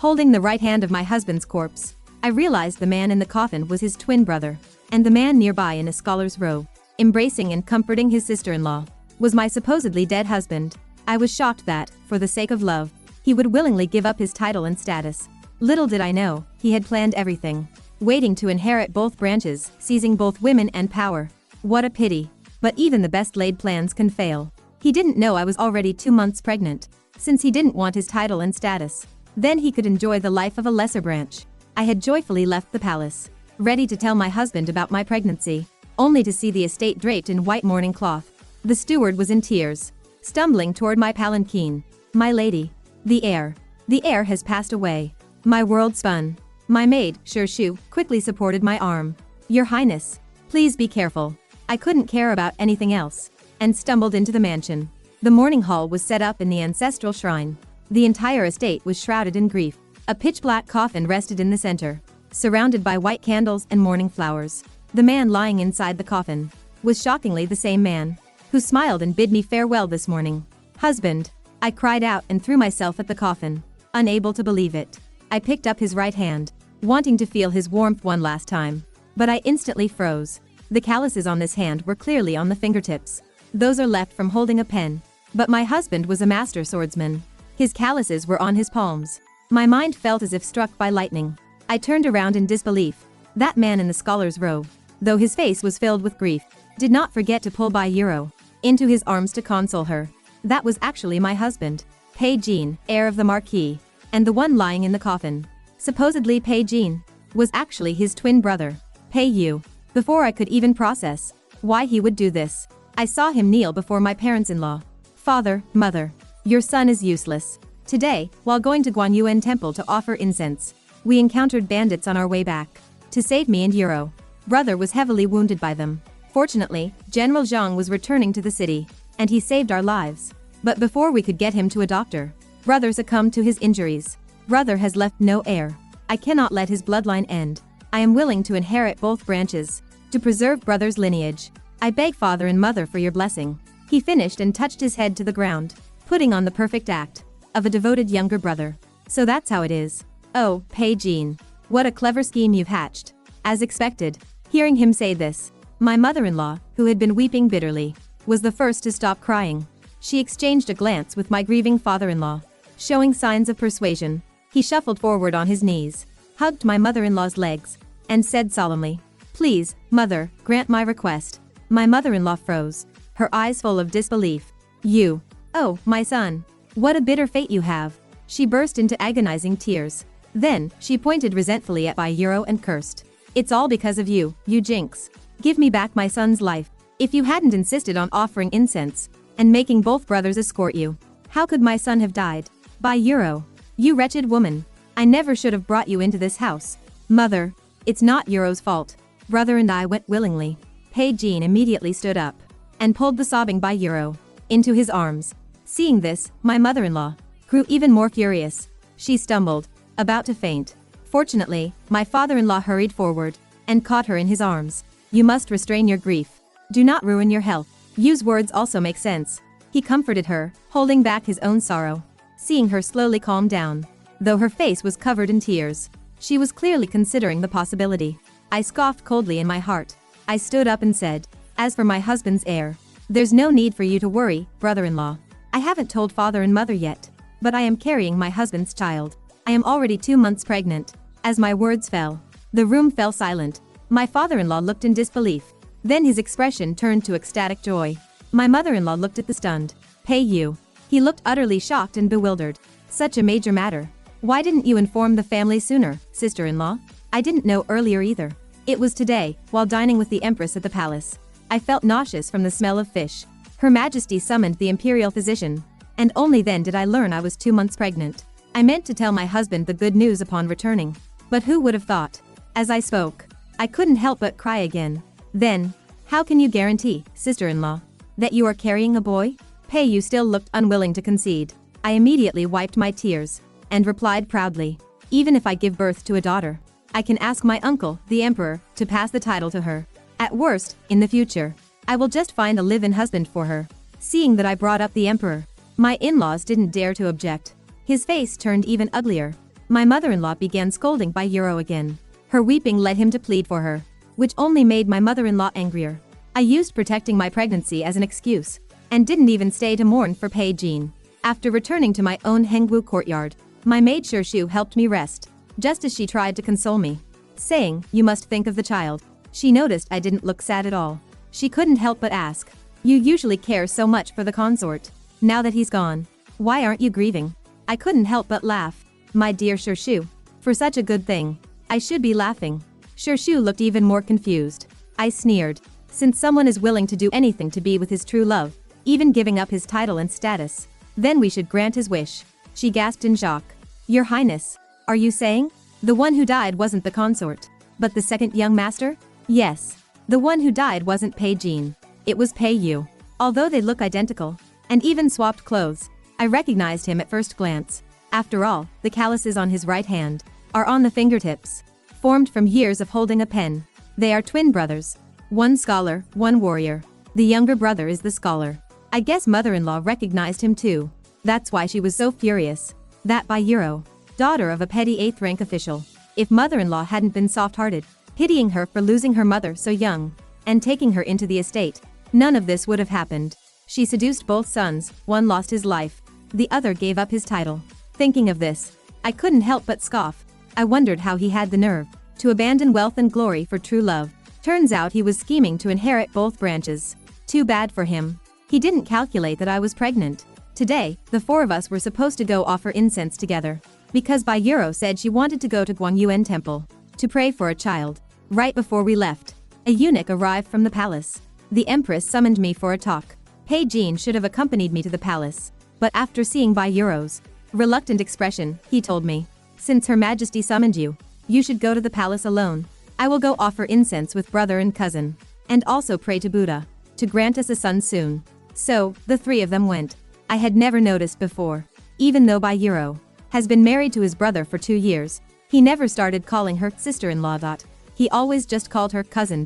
holding the right hand of my husband's corpse. I realized the man in the coffin was his twin brother, and the man nearby in a scholar's row, embracing and comforting his sister-in-law, was my supposedly dead husband. I was shocked that, for the sake of love, he would willingly give up his title and status. Little did I know, he had planned everything, waiting to inherit both branches, seizing both women and power. What a pity. But even the best laid plans can fail. He didn't know I was already 2 months pregnant, since he didn't want his title and status. Then he could enjoy the life of a lesser branch. I had joyfully left the palace, ready to tell my husband about my pregnancy, only to see the estate draped in white mourning cloth. The steward was in tears, stumbling toward my palanquin. My lady, the heir. The heir has passed away. My world spun. My maid, Shu, quickly supported my arm. Your Highness, please be careful. I couldn't care about anything else, and stumbled into the mansion. The mourning hall was set up in the ancestral shrine. The entire estate was shrouded in grief. A pitch-black coffin rested in the center, surrounded by white candles and mourning flowers. The man lying inside the coffin was shockingly the same man who smiled and bid me farewell this morning. Husband, I cried out and threw myself at the coffin, unable to believe it. I picked up his right hand, wanting to feel his warmth one last time, but I instantly froze. The calluses on this hand were clearly on the fingertips. Those are left from holding a pen. But my husband was a master swordsman. His calluses were on his palms. My mind felt as if struck by lightning. I turned around in disbelief. That man in the scholar's row, though his face was filled with grief, did not forget to pull Bai Euro into his arms to console her. That was actually my husband, Pei Jin, heir of the Marquis, and the one lying in the coffin. Supposedly Pei Jin was actually his twin brother, Pei Yu. Before I could even process why he would do this, I saw him kneel before my parents-in-law. Father, mother, your son is useless. Today, while going to Guanyuan Temple to offer incense, we encountered bandits on our way back. To save me and Euro, brother was heavily wounded by them. Fortunately, General Zhang was returning to the city, and he saved our lives. But before we could get him to a doctor, brother succumbed to his injuries. Brother has left no heir. I cannot let his bloodline end. I am willing to inherit both branches, to preserve brother's lineage. I beg father and mother for your blessing. He finished and touched his head to the ground, putting on the perfect act of a devoted younger brother. So that's how it is. Oh, Pei Jin, what a clever scheme you've hatched. As expected, hearing him say this, my mother-in-law, who had been weeping bitterly, was the first to stop crying. She exchanged a glance with my grieving father-in-law. Showing signs of persuasion, he shuffled forward on his knees, hugged my mother-in-law's legs, and said solemnly, please, mother, grant my request. My mother-in-law froze, her eyes full of disbelief. You. Oh, my son. What a bitter fate you have. She burst into agonizing tears. Then, she pointed resentfully at Bai Euro and cursed. It's all because of you, you jinx. Give me back my son's life. If you hadn't insisted on offering incense, and making both brothers escort you, how could my son have died? Bai Euro. You wretched woman. I never should have brought you into this house. Mother. It's not Euro's fault. Brother and I went willingly. Pei Jin immediately stood up, and pulled the sobbing Bai Euro into his arms. Seeing this, my mother-in-law grew even more furious. She stumbled, about to faint. Fortunately, my father-in-law hurried forward, and caught her in his arms. You must restrain your grief. Do not ruin your health. Yu's words also make sense. He comforted her, holding back his own sorrow. Seeing her slowly calm down, though her face was covered in tears, she was clearly considering the possibility. I scoffed coldly in my heart. I stood up and said, as for my husband's heir, there's no need for you to worry, brother-in-law. I haven't told father and mother yet, but I am carrying my husband's child. I am already 2 months pregnant. As my words fell, the room fell silent. My father-in-law looked in disbelief. Then his expression turned to ecstatic joy. My mother-in-law looked at the stunned Pei Yu. He looked utterly shocked and bewildered. Such a major matter. Why didn't you inform the family sooner, sister-in-law? I didn't know earlier either. It was today, while dining with the Empress at the palace. I felt nauseous from the smell of fish. Her Majesty summoned the imperial physician, and only then did I learn I was 2 months pregnant. I meant to tell my husband the good news upon returning. But who would have thought? As I spoke, I couldn't help but cry again. Then, how can you guarantee, sister-in-law, that you are carrying a boy? Pei Yu still looked unwilling to concede. I immediately wiped my tears, and replied proudly, even if I give birth to a daughter, I can ask my uncle, the emperor, to pass the title to her. At worst, in the future, I will just find a live-in husband for her. Seeing that I brought up the emperor, my in-laws didn't dare to object. His face turned even uglier. My mother-in-law began scolding Bai Euro again. Her weeping led him to plead for her, which only made my mother-in-law angrier. I used protecting my pregnancy as an excuse, and didn't even stay to mourn for Pei Jin. After returning to my own Hengwu courtyard, my maid Shu helped me rest, just as she tried to console me, saying, "You must think of the child." She noticed I didn't look sad at all. She couldn't help but ask, "You usually care so much for the consort. Now that he's gone, why aren't you grieving?" I couldn't help but laugh. My dear Shu, for such a good thing, I should be laughing. Shu looked even more confused. I sneered. Since someone is willing to do anything to be with his true love, even giving up his title and status, then we should grant his wish. She gasped in shock. "Your Highness, are you saying the one who died wasn't the consort, but the second young master?" "Yes. The one who died wasn't Pei Jin. It was Pei Yu. Although they look identical, and even swapped clothes, I recognized him at first glance. After all, the calluses on his right hand are on the fingertips, formed from years of holding a pen. They are twin brothers. One scholar, one warrior. The younger brother is the scholar. I guess mother-in-law recognized him too. That's why she was so furious. That Bai Euro, daughter of a petty 8th rank official. If mother-in-law hadn't been soft-hearted, pitying her for losing her mother so young, and taking her into the estate, none of this would have happened. She seduced both sons, one lost his life, the other gave up his title. Thinking of this, I couldn't help but scoff. I wondered how he had the nerve to abandon wealth and glory for true love. Turns out he was scheming to inherit both branches. Too bad for him. He didn't calculate that I was pregnant. Today, the 4 of us were supposed to go offer incense together, because Bai Euro said she wanted to go to Guanyuan Temple to pray for a child. Right before we left, a eunuch arrived from the palace. The empress summoned me for a talk. Pei Jin should have accompanied me to the palace, but after seeing Bai Euro's reluctant expression, he told me, "Since Her Majesty summoned you, you should go to the palace alone. I will go offer incense with brother and cousin, and also pray to Buddha to grant us a son soon." So, the 3 of them went. I had never noticed before. Even though Bai Euro has been married to his brother for 2 years, he never started calling her sister-in-law. He always just called her cousin.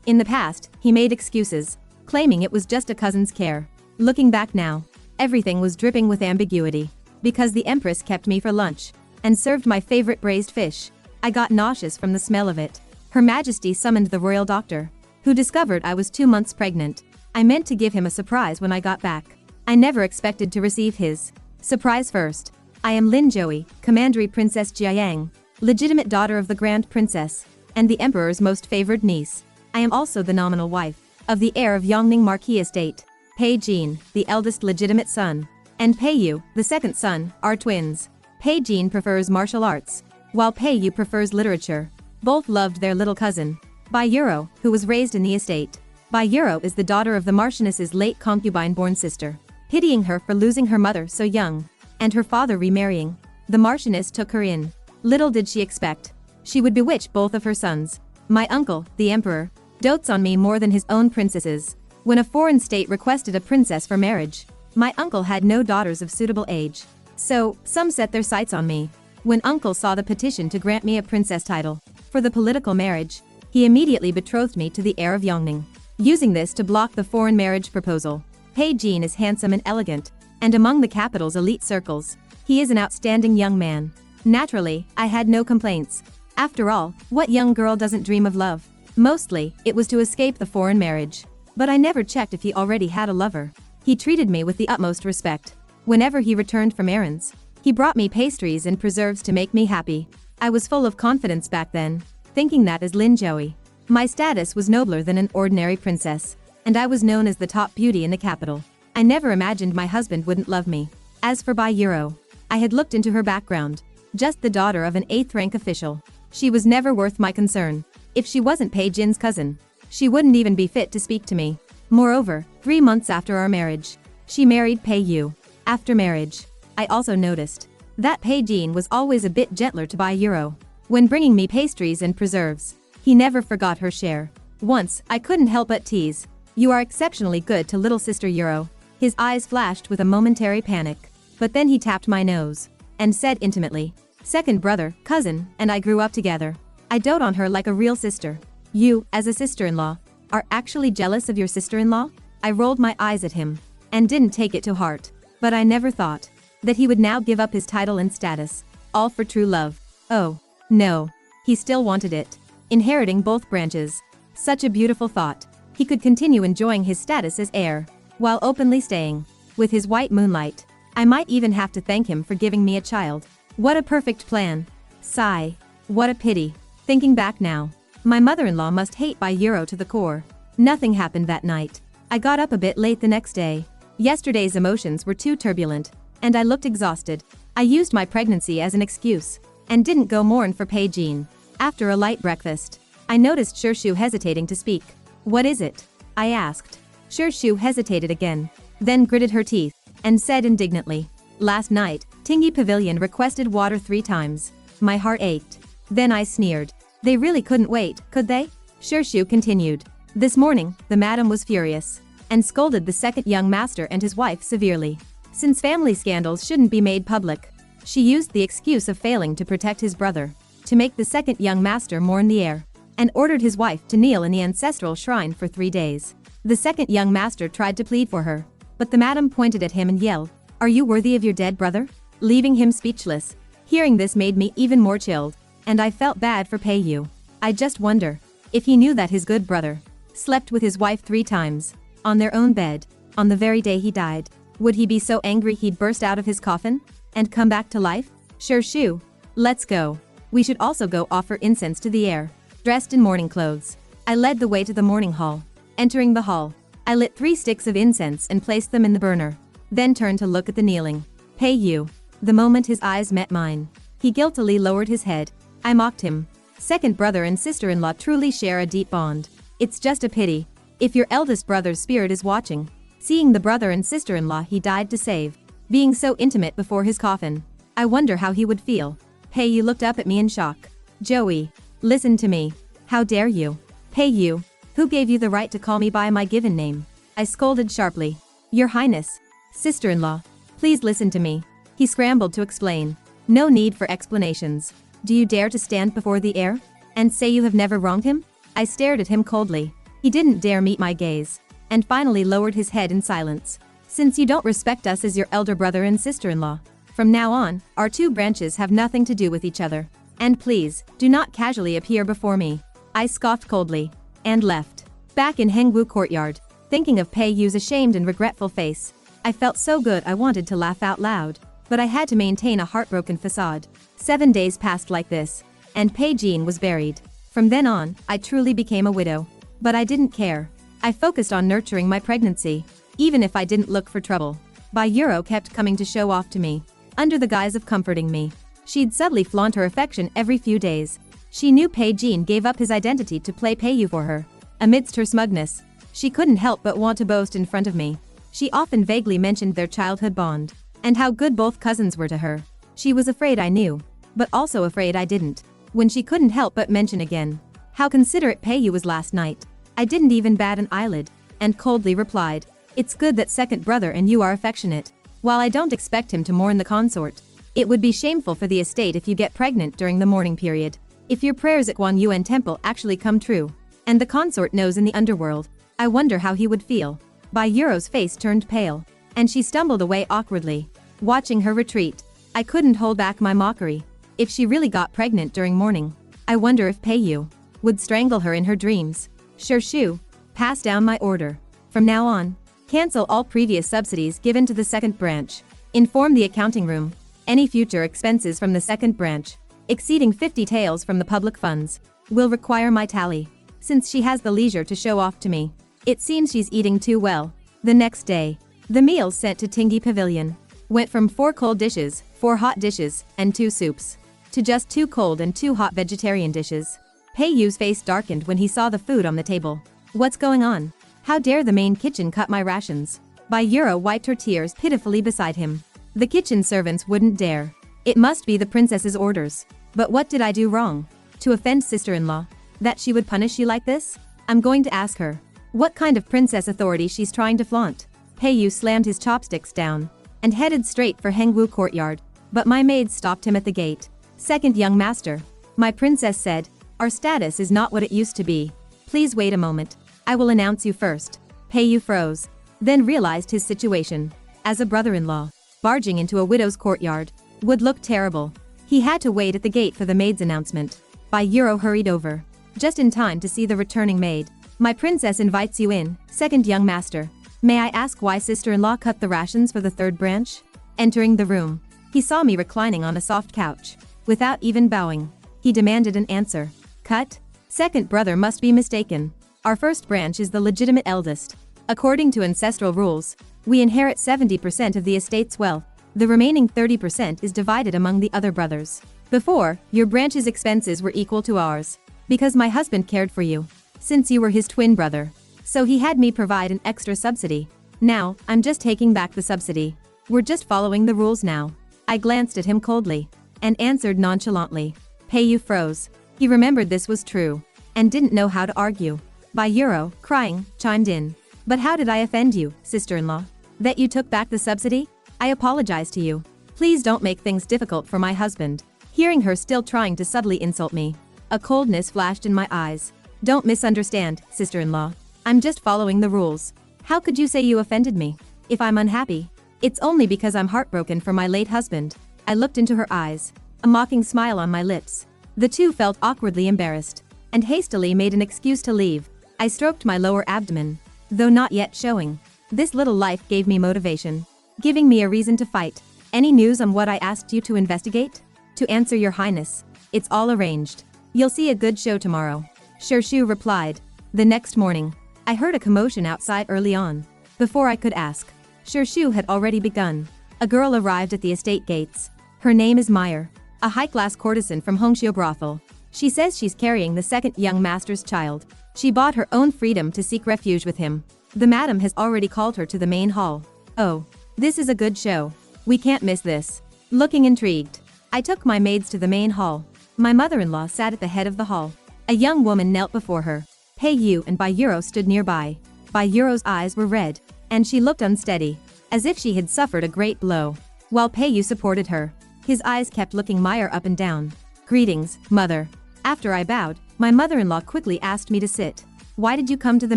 In the past, he made excuses, claiming it was just a cousin's care. Looking back now, everything was dripping with ambiguity. Because the empress kept me for lunch and served my favorite braised fish, I got nauseous from the smell of it. Her Majesty summoned the royal doctor, who discovered I was 2 months pregnant. I meant to give him a surprise when I got back. I never expected to receive his surprise first. "I am Lin Zhaoyi, Commandery Princess Jiayang, legitimate daughter of the Grand Princess, and the Emperor's most favored niece. I am also the nominal wife of the heir of Yongning Marquis estate. Pei Jin, the eldest legitimate son, and Pei Yu, the second son, are twins. Pei Jin prefers martial arts, while Pei Yu prefers literature. Both loved their little cousin, Bai Euro, who was raised in the estate. Bai Euro is the daughter of the Marchioness's late concubine-born sister. Pitying her for losing her mother so young, and her father remarrying, the Marchioness took her in. Little did she expect she would bewitch both of her sons. My uncle, the Emperor, dotes on me more than his own princesses. When a foreign state requested a princess for marriage, my uncle had no daughters of suitable age. So, some set their sights on me. When uncle saw the petition to grant me a princess title for the political marriage, he immediately betrothed me to the heir of Yongning, using this to block the foreign marriage proposal. Pei Jin is handsome and elegant, and among the capital's elite circles, he is an outstanding young man. Naturally, I had no complaints. After all, what young girl doesn't dream of love? Mostly, it was to escape the foreign marriage. But I never checked if he already had a lover. He treated me with the utmost respect. Whenever he returned from errands, he brought me pastries and preserves to make me happy. I was full of confidence back then, thinking that as Lin Zhaoyi, my status was nobler than an ordinary princess, and I was known as the top beauty in the capital. I never imagined my husband wouldn't love me. As for Bai Euro, I had looked into her background. Just the daughter of an 8th rank official. She was never worth my concern. If she wasn't Pei Jin's cousin, she wouldn't even be fit to speak to me. Moreover, 3 months after our marriage, she married Pei Yu. After marriage, I also noticed that Pei Jin was always a bit gentler to Bai Euro. When bringing me pastries and preserves, he never forgot her share. Once, I couldn't help but tease, "You are exceptionally good to little sister Euro." His eyes flashed with a momentary panic. But then he tapped my nose and said intimately, "Second brother, cousin, and I grew up together. I dote on her like a real sister. You, as a sister-in-law, are actually jealous of your sister-in-law?" I rolled my eyes at him and didn't take it to heart. But I never thought that he would now give up his title and status, all for true love. Oh, no. He still wanted it. Inheriting both branches. Such a beautiful thought. He could continue enjoying his status as heir, while openly staying with his white moonlight. I might even have to thank him for giving me a child. What a perfect plan. Sigh. What a pity. Thinking back now. My mother-in-law must hate Bai Euro to the core. Nothing happened that night. I got up a bit late the next day. Yesterday's emotions were too turbulent, and I looked exhausted. I used my pregnancy as an excuse, and didn't go mourn for Pei Jin. After a light breakfast, I noticed Shu hesitating to speak. What is it? I asked. Shu hesitated again, then gritted her teeth, and said indignantly, last night, Tingyi Pavilion requested water 3 times. My heart ached. Then I sneered. They really couldn't wait, could they? Shu continued. This morning, the madam was furious, and scolded the second young master and his wife severely. Since family scandals shouldn't be made public, she used the excuse of failing to protect his brother, to make the second young master mourn the heir, and ordered his wife to kneel in the ancestral shrine for 3 days. The second young master tried to plead for her, but the madam pointed at him and yelled, "Are you worthy of your dead brother?" leaving him speechless. Hearing this made me even more chilled, and I felt bad for Pei Yu. I just wonder if he knew that his good brother slept with his wife 3 times, on their own bed, on the very day he died. Would he be so angry he'd burst out of his coffin and come back to life? Shu, let's go. We should also go offer incense to the heir. Dressed in mourning clothes, I led the way to the mourning hall. Entering the hall, I lit 3 sticks of incense and placed them in the burner, then turned to look at the kneeling Pei Yu. The moment his eyes met mine, he guiltily lowered his head. I mocked him. Second brother and sister-in-law truly share a deep bond. It's just a pity if your eldest brother's spirit is watching, seeing the brother and sister-in-law he died to save, being so intimate before his coffin. I wonder how he would feel. Pei Yu looked up at me in shock. Joey, listen to me. How dare you? Pei Yu, who gave you the right to call me by my given name? I scolded sharply. Your Highness. Sister-in-law, please listen to me. He scrambled to explain. No need for explanations. Do you dare to stand before the heir and say you have never wronged him? I stared at him coldly. He didn't dare meet my gaze, and finally lowered his head in silence. Since you don't respect us as your elder brother and sister-in-law, from now on, our 2 branches have nothing to do with each other. And please, do not casually appear before me. I scoffed coldly, and left. Back in Hengwu courtyard, thinking of Pei Yu's ashamed and regretful face, I felt so good I wanted to laugh out loud, but I had to maintain a heartbroken facade. 7 days passed like this, and Pei Jin was buried. From then on, I truly became a widow. But I didn't care. I focused on nurturing my pregnancy, even if I didn't look for trouble. Bai Euro kept coming to show off to me, under the guise of comforting me. She'd subtly flaunt her affection every few days. She knew Pei Jin gave up his identity to play Pei Yu for her. Amidst her smugness, she couldn't help but want to boast in front of me. She often vaguely mentioned their childhood bond, and how good both cousins were to her. She was afraid I knew, but also afraid I didn't. When she couldn't help but mention again how considerate Pei Yu was last night, I didn't even bat an eyelid, and coldly replied, "It's good that second brother and you are affectionate. While I don't expect him to mourn the consort, it would be shameful for the estate if you get pregnant during the mourning period. If your prayers at Guan Yuan Temple actually come true, and the consort knows in the underworld, I wonder how he would feel." Bai Euro's face turned pale, and she stumbled away awkwardly. Watching her retreat, I couldn't hold back my mockery. If she really got pregnant during mourning, I wonder if Pei Yu would strangle her in her dreams. Shu, pass down my order. From now on, cancel all previous subsidies given to the second branch. Inform the accounting room. Any future expenses from the second branch, exceeding 50 taels from the public funds, will require my tally. Since she has the leisure to show off to me, it seems she's eating too well. The next day, the meals sent to Tingyi Pavilion went from 4 cold dishes, 4 hot dishes, and 2 soups, to just 2 cold and 2 hot vegetarian dishes. Pei Yu's face darkened when he saw the food on the table. What's going on? How dare the main kitchen cut my rations? Bai Euro wiped her tears pitifully beside him. The kitchen servants wouldn't dare. It must be the princess's orders. But what did I do wrong to offend sister-in-law, that she would punish you like this? I'm going to ask her what kind of princess authority she's trying to flaunt. Pei Yu slammed his chopsticks down and headed straight for Hengwu courtyard, but my maid stopped him at the gate. "Second young master," my princess said, "our status is not what it used to be. Please wait a moment. I will announce you first." Pei Yu froze, then realized his situation. As a brother-in-law, barging into a widow's courtyard would look terrible. He had to wait at the gate for the maid's announcement. Bai Euro hurried over, just in time to see the returning maid. My princess invites you in, second young master. May I ask why sister-in-law cut the rations for the third branch? Entering the room, he saw me reclining on a soft couch. Without even bowing, he demanded an answer. Cut? Second brother must be mistaken. Our first branch is the legitimate eldest. According to ancestral rules, we inherit 70% of the estate's wealth. The remaining 30% is divided among the other brothers. Before, your branch's expenses were equal to ours, because my husband cared for you, since you were his twin brother. So he had me provide an extra subsidy. Now, I'm just taking back the subsidy. We're just following the rules now. I glanced at him coldly, and answered nonchalantly. Pei Yu froze. He remembered this was true, and didn't know how to argue. Bai Euro, crying, chimed in. But how did I offend you, sister-in-law? That you took back the subsidy? I apologize to you. Please don't make things difficult for my husband. Hearing her still trying to subtly insult me, a coldness flashed in my eyes. Don't misunderstand, sister-in-law. I'm just following the rules. How could you say you offended me? If I'm unhappy, it's only because I'm heartbroken for my late husband. I looked into her eyes, a mocking smile on my lips. The two felt awkwardly embarrassed, and hastily made an excuse to leave. I stroked my lower abdomen, though not yet showing. This little life gave me motivation, giving me a reason to fight. Any news on what I asked you to investigate? To answer your highness, it's all arranged. You'll see a good show tomorrow. Shu replied. The next morning, I heard a commotion outside early on. Before I could ask, Shu had already begun. A girl arrived at the estate gates. Her name is Heir, a high-class courtesan from Hongxiu brothel. She says she's carrying the second young master's child. She bought her own freedom to seek refuge with him. The madam has already called her to the main hall. Oh, this is a good show. We can't miss this. Looking intrigued, I took my maids to the main hall. My mother-in-law sat at the head of the hall. A young woman knelt before her. Pei Yu and Bai Euro stood nearby. Bai Euro's eyes were red, and she looked unsteady, as if she had suffered a great blow. While Pei Yu supported her, his eyes kept looking Heir up and down. Greetings, mother. After I bowed, my mother-in-law quickly asked me to sit. Why did you come to the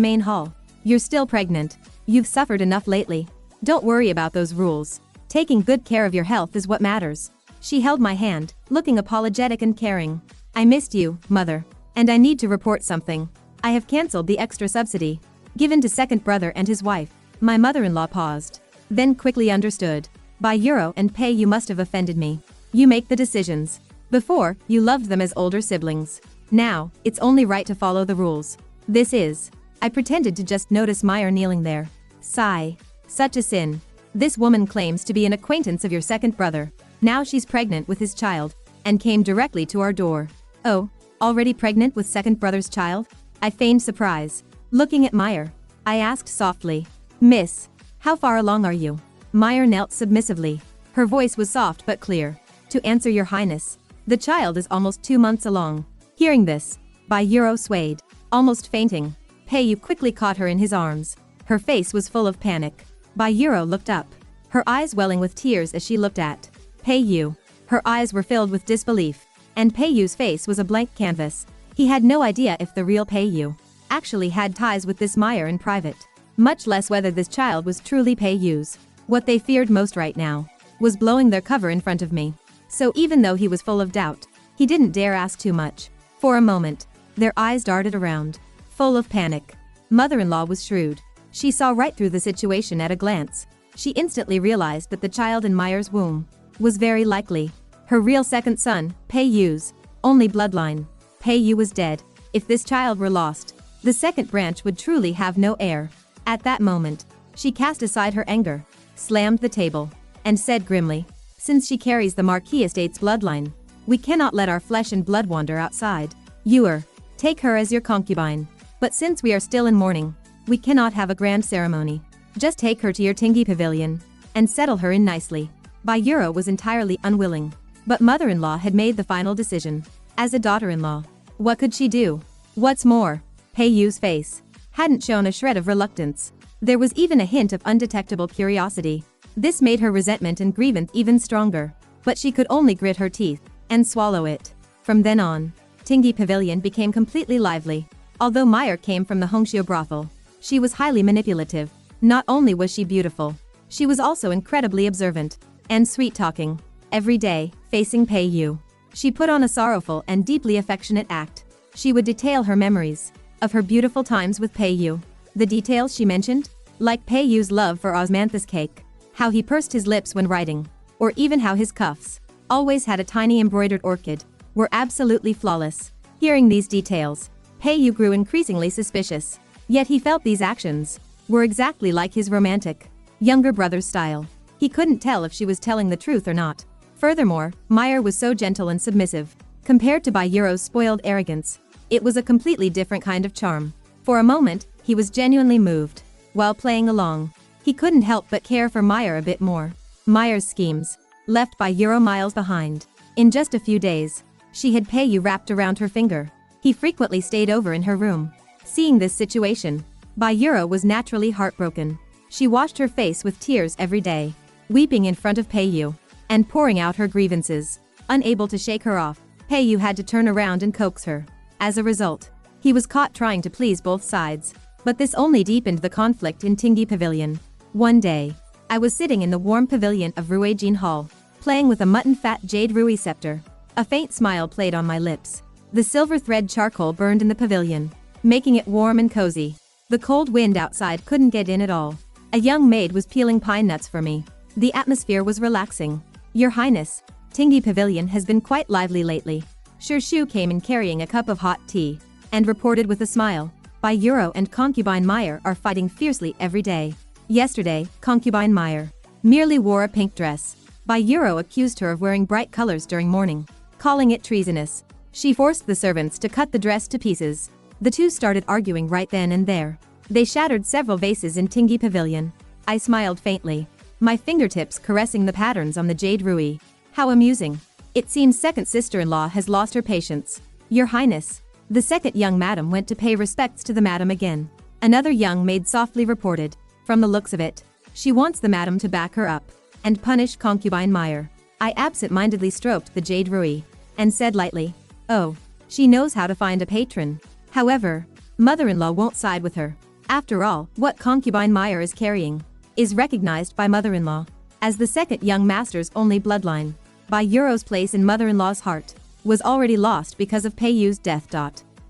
main hall? You're still pregnant. You've suffered enough lately. Don't worry about those rules. Taking good care of your health is what matters. She held my hand, looking apologetic and caring. I missed you, mother. And I need to report something. I have cancelled the extra subsidy given to second brother and his wife. My mother-in-law paused, then quickly understood. Bai Euro and Pei Yu must have offended me. You make the decisions. Before, you loved them as older siblings. Now, it's only right to follow the rules. This is. I pretended to just notice Heir kneeling there. Sigh. Such a sin. This woman claims to be an acquaintance of your second brother. Now she's pregnant with his child, and came directly to our door. Oh, already pregnant with second brother's child? I feigned surprise. Looking at Heir, I asked softly. Miss, how far along are you? Heir knelt submissively. Her voice was soft but clear. To answer your highness, the child is almost 2 months along. Hearing this, Bai Euro swayed, almost fainting. Pei Yu quickly caught her in his arms. Her face was full of panic. Bai Euro looked up, her eyes welling with tears as she looked at Pei Yu. Her eyes were filled with disbelief, and Pei Yu's face was a blank canvas. He had no idea if the real Pei Yu actually had ties with this Heir in private, much less whether this child was truly Pei Yu's. What they feared most right now was blowing their cover in front of me. So even though he was full of doubt, he didn't dare ask too much. For a moment, their eyes darted around, full of panic. Mother-in-law was shrewd. She saw right through the situation at a glance. She instantly realized that the child in Heir's womb was very likely her real second son, Pei Yu's only bloodline. Pei Yu was dead. If this child were lost, the second branch would truly have no heir. At that moment, she cast aside her anger, slammed the table, and said grimly, since she carries the Marquis estate's bloodline, we cannot let our flesh and blood wander outside. Ewer, take her as your concubine. But since we are still in mourning, we cannot have a grand ceremony. Just take her to your Tinggi pavilion, and settle her in nicely. Bai Euro was entirely unwilling, but mother-in-law had made the final decision. As a daughter-in-law, what could she do? What's more, Pei Yu's face hadn't shown a shred of reluctance. There was even a hint of undetectable curiosity. This made her resentment and grievance even stronger, but she could only grit her teeth and swallow it. From then on, Tinggi Pavilion became completely lively. Although Heir came from the Hongxiu brothel, she was highly manipulative. Not only was she beautiful, she was also incredibly observant and sweet-talking. Every day, facing Pei Yu, she put on a sorrowful and deeply affectionate act. She would detail her memories of her beautiful times with Pei Yu. The details she mentioned, like Pei Yu's love for osmanthus cake, how he pursed his lips when writing, or even how his cuffs always had a tiny embroidered orchid, were absolutely flawless. Hearing these details, Pei Yu grew increasingly suspicious. Yet he felt these actions were exactly like his romantic younger brother's style. He couldn't tell if she was telling the truth or not. Furthermore, Meyer was so gentle and submissive. Compared to Baijuro's spoiled arrogance, it was a completely different kind of charm. For a moment, he was genuinely moved. While playing along, he couldn't help but care for Meyer a bit more. Meyer's schemes left Baijuro miles behind. In just a few days, she had Pei Yu wrapped around her finger. He frequently stayed over in her room. Seeing this situation, Baijuro was naturally heartbroken. She washed her face with tears every day, weeping in front of Pei Yu and pouring out her grievances. Unable to shake her off, Pei Yu had to turn around and coax her. As a result, he was caught trying to please both sides. But this only deepened the conflict in Tingyi Pavilion. One day, I was sitting in the warm pavilion of Ruijin Hall, playing with a mutton-fat jade Rui scepter. A faint smile played on my lips. The silver thread charcoal burned in the pavilion, making it warm and cozy. The cold wind outside couldn't get in at all. A young maid was peeling pine nuts for me. The atmosphere was relaxing. Your Highness, Tingyi Pavilion has been quite lively lately. Shu came in carrying a cup of hot tea, and reported with a smile. Baijuro and concubine Meyer are fighting fiercely every day. Yesterday, concubine Meyer merely wore a pink dress. Baijuro accused her of wearing bright colors during mourning, calling it treasonous. She forced the servants to cut the dress to pieces. The two started arguing right then and there. They shattered several vases in Tingyi Pavilion. I smiled faintly, my fingertips caressing the patterns on the jade Rui. How amusing. It seems second sister-in-law has lost her patience. Your Highness. The second young madam went to pay respects to the madam again. Another young maid softly reported. From the looks of it, she wants the madam to back her up and punish concubine Meyer. I absent-mindedly stroked the jade Rui and said lightly, "Oh, she knows how to find a patron." However, mother-in-law won't side with her. After all, what concubine Meyer is carrying is recognized by mother-in-law as the second young master's only bloodline. Baijuro's place in mother-in-law's heart was already lost because of Pei Yu's death.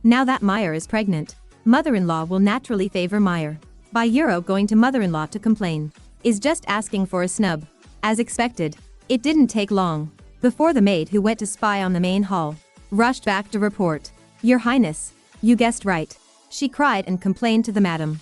Now that Meyer is pregnant, mother-in-law will naturally favor Meyer. Baijuro going to mother-in-law to complain is just asking for a snub. As expected, it didn't take long before the maid who went to spy on the main hall rushed back to report. Your Highness, you guessed right. She cried and complained to the madam,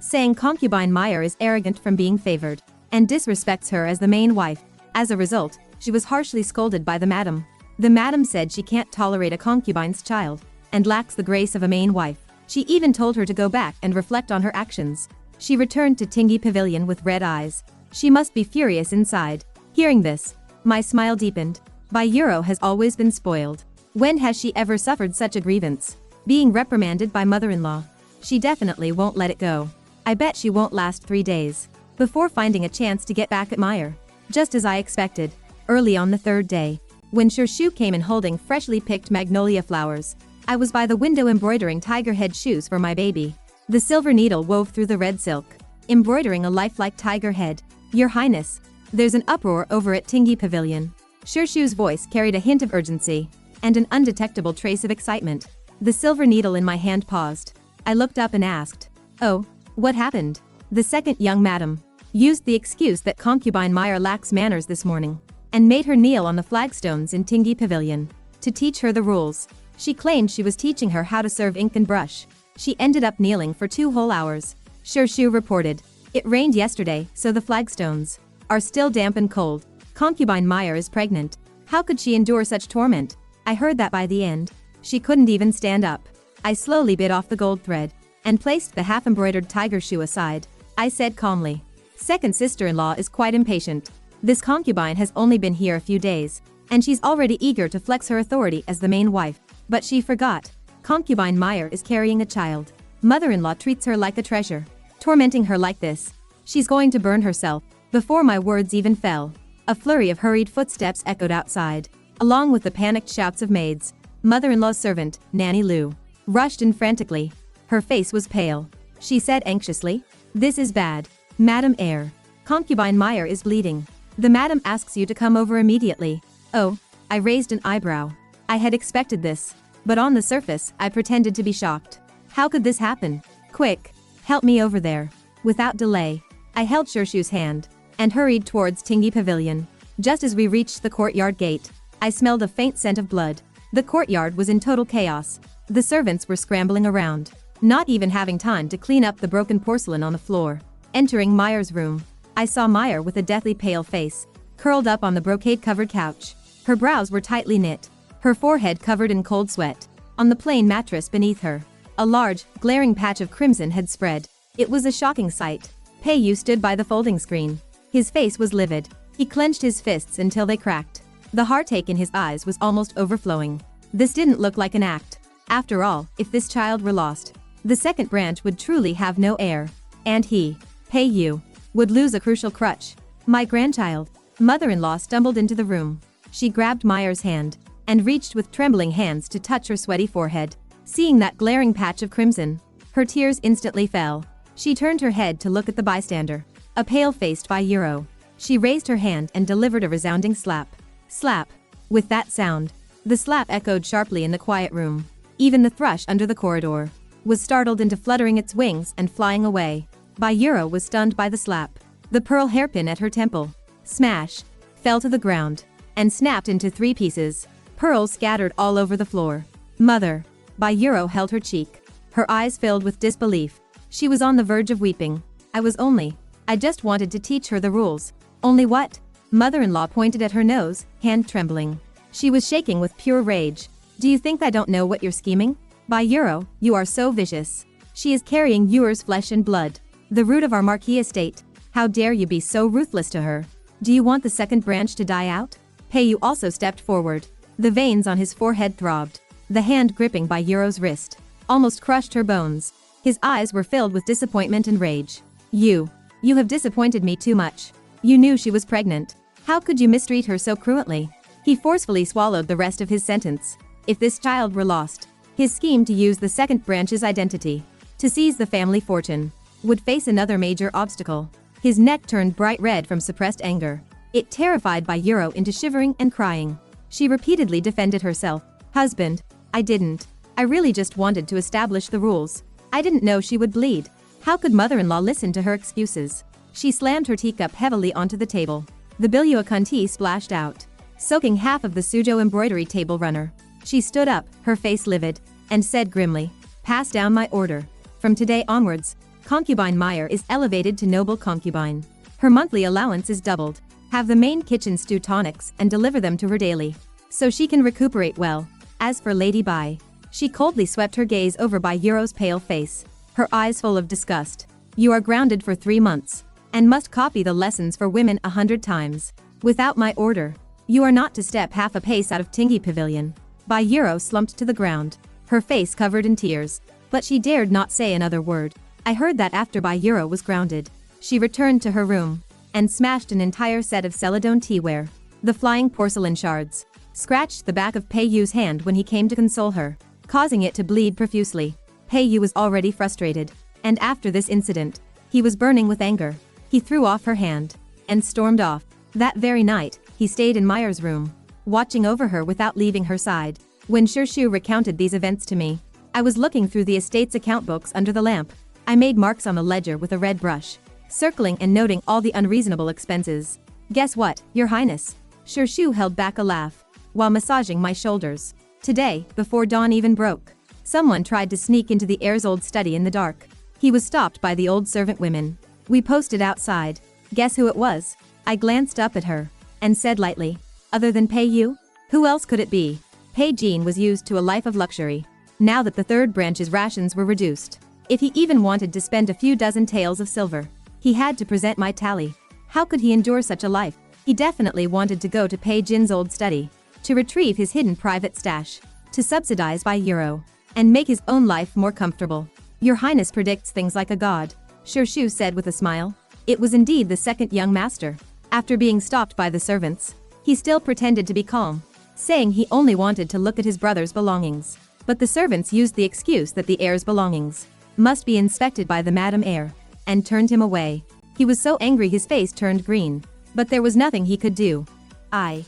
saying concubine Meyer is arrogant from being favored and disrespects her as the main wife. As a result, she was harshly scolded by the madam. The madam said she can't tolerate a concubine's child and lacks the grace of a main wife. She even told her to go back and reflect on her actions. She returned to Tingyi Pavilion with red eyes. She must be furious inside. Hearing this, my smile deepened. Baijuro has always been spoiled. When has she ever suffered such a grievance? Being reprimanded by mother-in-law. She definitely won't let it go. I bet she won't last 3 days before finding a chance to get back at Meyer. Just as I expected, early on the third day, when Shu came in holding freshly picked magnolia flowers, I was by the window embroidering tiger head shoes for my baby. The silver needle wove through the red silk, embroidering a lifelike tiger head. Your Highness, there's an uproar over at Tingyi Pavilion. Shu's voice carried a hint of urgency and an undetectable trace of excitement. The silver needle in my hand paused. I looked up and asked, "Oh, what happened?" The second young madam used the excuse that concubine Meyer lacks manners this morning and made her kneel on the flagstones in Tingyi Pavilion to teach her the rules. She claimed she was teaching her how to serve ink and brush. She ended up kneeling for 2 whole hours. Shu reported. It rained yesterday, so the flagstones are still damp and cold. Concubine Meyer is pregnant. How could she endure such torment? I heard that by the end, she couldn't even stand up. I slowly bit off the gold thread and placed the half-embroidered tiger shoe aside. I said calmly, "Second sister-in-law is quite impatient. This concubine has only been here a few days, and she's already eager to flex her authority as the main wife. But she forgot. Concubine Meyer is carrying a child. Mother-in-law treats her like a treasure. Tormenting her like this, she's going to burn herself." Before my words even fell, a flurry of hurried footsteps echoed outside, along with the panicked shouts of maids. Mother-in-law's servant, Nanny Lu, rushed in frantically. Her face was pale. She said anxiously, "This is bad. Madam Heir. Concubine Meyer is bleeding." The madam asks you to come over immediately. Oh, I raised an eyebrow. I had expected this. But on the surface, I pretended to be shocked. How could this happen? Quick, help me over there. Without delay, I held Shurshu's hand and hurried towards Tingyi Pavilion. Just as we reached the courtyard gate, I smelled a faint scent of blood. The courtyard was in total chaos. The servants were scrambling around, not even having time to clean up the broken porcelain on the floor. Entering Meyer's room, I saw Meyer with a deathly pale face, curled up on the brocade-covered couch. Her brows were tightly knit, her forehead covered in cold sweat. On the plain mattress beneath her, a large, glaring patch of crimson had spread. It was a shocking sight. Pei Yu stood by the folding screen. His face was livid. He clenched his fists until they cracked. The heartache in his eyes was almost overflowing. This didn't look like an act. After all, if this child were lost, the second branch would truly have no heir. And he, Pei Yu, would lose a crucial crutch. My grandchild. Mother-in-law stumbled into the room. She grabbed Meyer's hand and reached with trembling hands to touch her sweaty forehead. Seeing that glaring patch of crimson, her tears instantly fell. She turned her head to look at the bystander, a pale-faced Euro. She raised her hand and delivered a resounding slap. Slap. With that sound, the slap echoed sharply in the quiet room. Even the thrush under the corridor was startled into fluttering its wings and flying away. Euro was stunned by the slap. The pearl hairpin at her temple, smash, fell to the ground and snapped into 3 pieces. Pearls scattered all over the floor. Mother. Euro held her cheek, her eyes filled with disbelief. She was on the verge of weeping. I just wanted to teach her the rules. Only what? Mother-in-law pointed at her nose, hand trembling. She was shaking with pure rage. Do you think I don't know what you're scheming? Euro, you are so vicious. She is carrying yours flesh and blood, the root of our Marquis estate. How dare you be so ruthless to her? Do you want the second branch to die out? Pei Yu also stepped forward. The veins on his forehead throbbed. The hand gripping Euro's wrist almost crushed her bones. His eyes were filled with disappointment and rage. You have disappointed me too much. You knew she was pregnant. How could you mistreat her so cruelly? He forcefully swallowed the rest of his sentence. If this child were lost, his scheme to use the second branch's identity to seize the family fortune would face another major obstacle. His neck turned bright red from suppressed anger. It terrified Euro into shivering and crying. She repeatedly defended herself. Husband, I really just wanted to establish the rules. I didn't know she would bleed. How could mother-in-law listen to her excuses? She slammed her teacup heavily onto the table. The Billua Conti splashed out, soaking half of the Suzhou embroidery table runner. She stood up, her face livid, and said grimly, "Pass down my order. From today onwards, concubine Meyer is elevated to noble concubine. Her monthly allowance is doubled. Have the main kitchen stew tonics and deliver them to her daily, so she can recuperate well. As for Lady Bai," she coldly swept her gaze over Euro's pale face, her eyes full of disgust. "You are grounded for 3 months, and must copy the lessons for women 100 times. Without my order, you are not to step half a pace out of Tingyi Pavilion." Euro slumped to the ground, her face covered in tears, but she dared not say another word. I heard that after Euro was grounded, she returned to her room and smashed an entire set of Celadon teaware. The flying porcelain shards scratched the back of Pei Yu's hand when he came to console her, causing it to bleed profusely. Pei Yu was already frustrated, and after this incident, he was burning with anger. He threw off her hand and stormed off. That very night, he stayed in Meyer's room, watching over her without leaving her side. When Shurshu recounted these events to me, I was looking through the estate's account books under the lamp. I made marks on the ledger with a red brush, circling and noting all the unreasonable expenses. "Guess what, Your Highness?" Shurshu held back a laugh while massaging my shoulders. "Today, before dawn even broke, someone tried to sneak into the heir's old study in the dark. He was stopped by the old servant women. We posted outside. Guess who it was?" I glanced up at her and said lightly, "Other than Pei Yu? Who else could it be?" Pei Jin was used to a life of luxury. Now that the third branch's rations were reduced, if he even wanted to spend a few dozen taels of silver, he had to present my tally. How could he endure such a life? He definitely wanted to go to Pei Jin's old study, to retrieve his hidden private stash, to subsidize Euro, and make his own life more comfortable. "Your Highness predicts things like a god," Shurshu said with a smile. It was indeed the second young master. After being stopped by the servants, he still pretended to be calm, saying he only wanted to look at his brother's belongings. But the servants used the excuse that the heir's belongings must be inspected by the Madame Heir, and turned him away. He was so angry his face turned green. But there was nothing he could do. I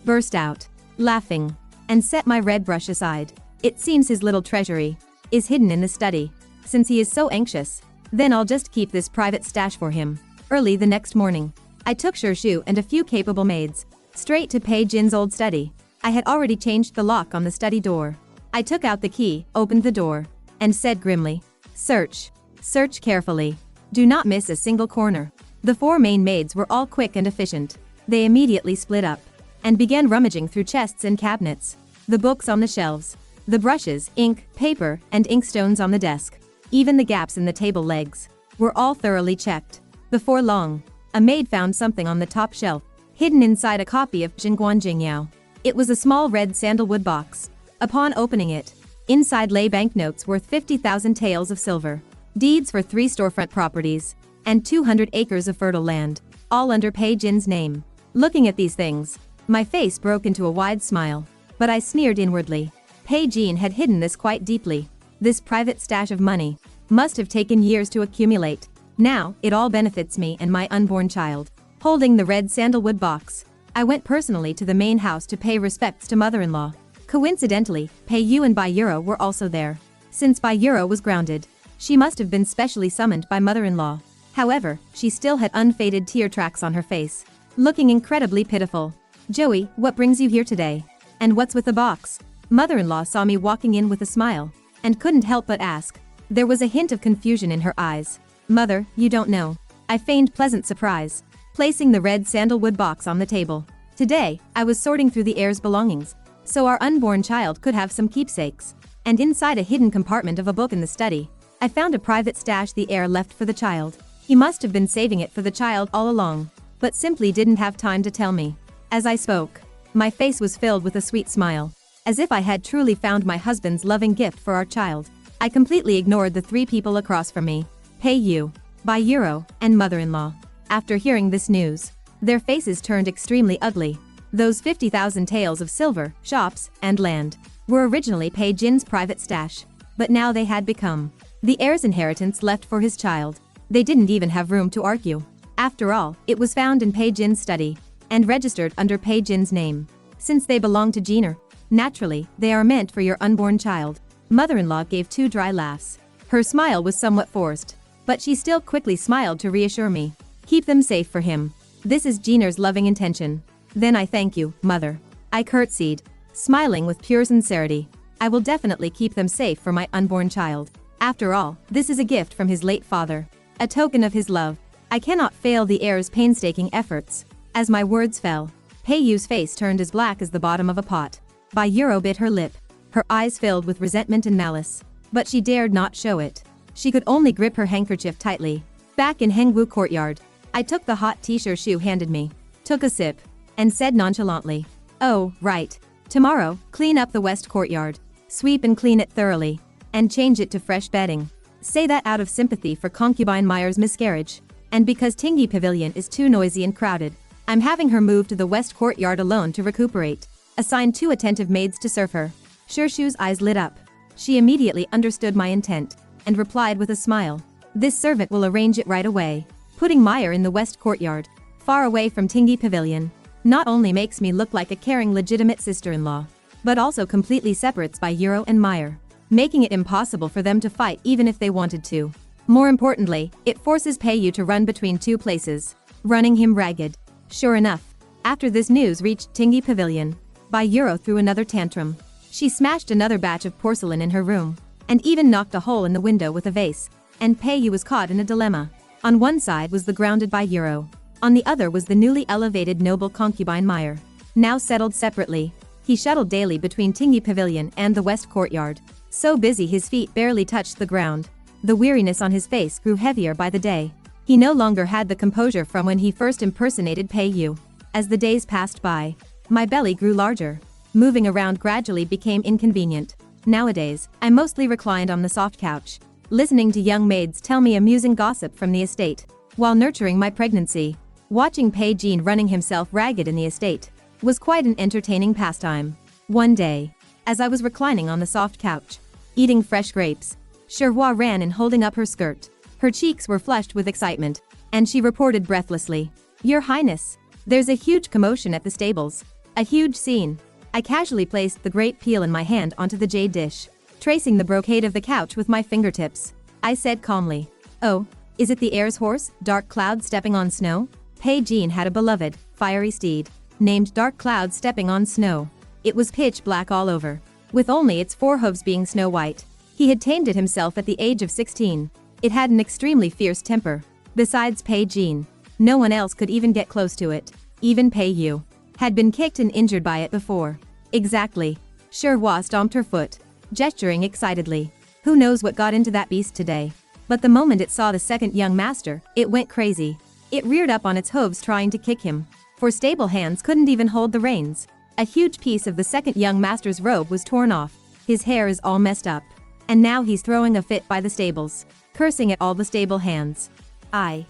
burst out, laughing, and set my red brush aside. It seems his little treasury is hidden in the study. Since he is so anxious, then I'll just keep this private stash for him. Early the next morning, I took Shu and a few capable maids straight to Pei Jin's old study. I had already changed the lock on the study door. I took out the key, opened the door, and said grimly, "Search. Search carefully. Do not miss a single corner." The 4 main maids were all quick and efficient. They immediately split up and began rummaging through chests and cabinets, the books on the shelves, the brushes, ink, paper, and inkstones on the desk. Even the gaps in the table legs were all thoroughly checked. Before long, a maid found something on the top shelf, hidden inside a copy of Jingguan Jingyao. It was a small red sandalwood box. Upon opening it, inside lay banknotes worth 50,000 taels of silver, deeds for 3 storefront properties, and 200 acres of fertile land, all under Pei Jin's name. Looking at these things, my face broke into a wide smile, but I sneered inwardly. Pei Jin had hidden this quite deeply. This private stash of money must have taken years to accumulate. Now, it all benefits me and my unborn child. Holding the red sandalwood box, I went personally to the main house to pay respects to mother-in-law. Coincidentally, Pei Yu and Bai Euro were also there. Since Bai Euro was grounded, she must have been specially summoned by mother-in-law. However, she still had unfaded tear tracks on her face, looking incredibly pitiful. "Joey, what brings you here today? And what's with the box?" Mother-in-law saw me walking in with a smile, and couldn't help but ask. There was a hint of confusion in her eyes. "Mother, you don't know." I feigned pleasant surprise, placing the red sandalwood box on the table. Today, I was sorting through the heir's belongings, so our unborn child could have some keepsakes. And inside a hidden compartment of a book in the study, I found a private stash the heir left for the child. He must have been saving it for the child all along, but simply didn't have time to tell me. As I spoke, my face was filled with a sweet smile, as if I had truly found my husband's loving gift for our child. I completely ignored the 3 people across from me, Pei Yu, Bai Euro, and mother-in-law. After hearing this news, their faces turned extremely ugly. Those 50,000 taels of silver, shops, and land were originally Pei Jin's private stash, but now they had become the heir's inheritance left for his child. They didn't even have room to argue. After all, it was found in Pei Jin's study and registered under Pei Jin's name. Since they belong to Jiner, naturally, they are meant for your unborn child. Mother-in-law gave 2 dry laughs. Her smile was somewhat forced, but she still quickly smiled to reassure me. "Keep them safe for him. This is Jiner's loving intention." "Then I thank you, mother." I curtsied, smiling with pure sincerity. "I will definitely keep them safe for my unborn child. After all, this is a gift from his late father, a token of his love. I cannot fail the heir's painstaking efforts." As my words fell, Pei Yu's face turned as black as the bottom of a pot. Bai Euro bit her lip, her eyes filled with resentment and malice, but she dared not show it. She could only grip her handkerchief tightly. Back in Hengwu courtyard, I took the hot tea Shu handed me, took a sip, and said nonchalantly, "Oh, right. Tomorrow, clean up the west courtyard. Sweep and clean it thoroughly, and change it to fresh bedding." Say that out of sympathy for concubine Meyer's miscarriage, and because Tingyi Pavilion is too noisy and crowded, I'm having her move to the west courtyard alone to recuperate. Assign 2 attentive maids to serve her. Shu's eyes lit up. She immediately understood my intent, and replied with a smile, "This servant will arrange it right away." Putting Meyer in the west courtyard, far away from Tingyi Pavilion, not only makes me look like a caring legitimate sister-in-law, but also completely separates Bai Euro and Meyer, making it impossible for them to fight even if they wanted to. More importantly, it forces Pei Yu to run between 2 places, running him ragged. Sure enough, after this news reached Tingyi Pavilion, Bai Euro threw another tantrum. She smashed another batch of porcelain in her room, and even knocked a hole in the window with a vase, and Pei Yu was caught in a dilemma. On one side was the grounded Bai Euro, on the other was the newly elevated noble concubine Meyer. Now settled separately, he shuttled daily between Tingyi Pavilion and the west courtyard, so busy his feet barely touched the ground. The weariness on his face grew heavier by the day. He no longer had the composure from when he first impersonated Pei Yu. As the days passed by, my belly grew larger. Moving around gradually became inconvenient. Nowadays, I mostly reclined on the soft couch, listening to young maids tell me amusing gossip from the estate, while nurturing my pregnancy. Watching Pei Jin running himself ragged in the estate was quite an entertaining pastime. One day, as I was reclining on the soft couch, eating fresh grapes, Sherwa ran in holding up her skirt. Her cheeks were flushed with excitement, and she reported breathlessly, Your Highness. There's a huge commotion at the stables. A huge scene. I casually placed the grape peel in my hand onto the jade dish, tracing the brocade of the couch with my fingertips. I said calmly. Oh, is it the heir's horse, Dark Cloud stepping on snow? Pei Jin had a beloved, fiery steed, named Dark Cloud stepping on snow. It was pitch black all over, with only its four hooves being snow white. He had tamed it himself at the age of 16. It had an extremely fierce temper. Besides Pei Jin, no one else could even get close to it. Even Pei Yu had been kicked and injured by it before. Exactly. Sherhua stomped her foot, gesturing excitedly. Who knows what got into that beast today? But the moment it saw the second young master, it went crazy. It reared up on its hooves trying to kick him, for stable hands couldn't even hold the reins. A huge piece of the second young master's robe was torn off. His hair is all messed up. And now he's throwing a fit by the stables, cursing at all the stable hands. I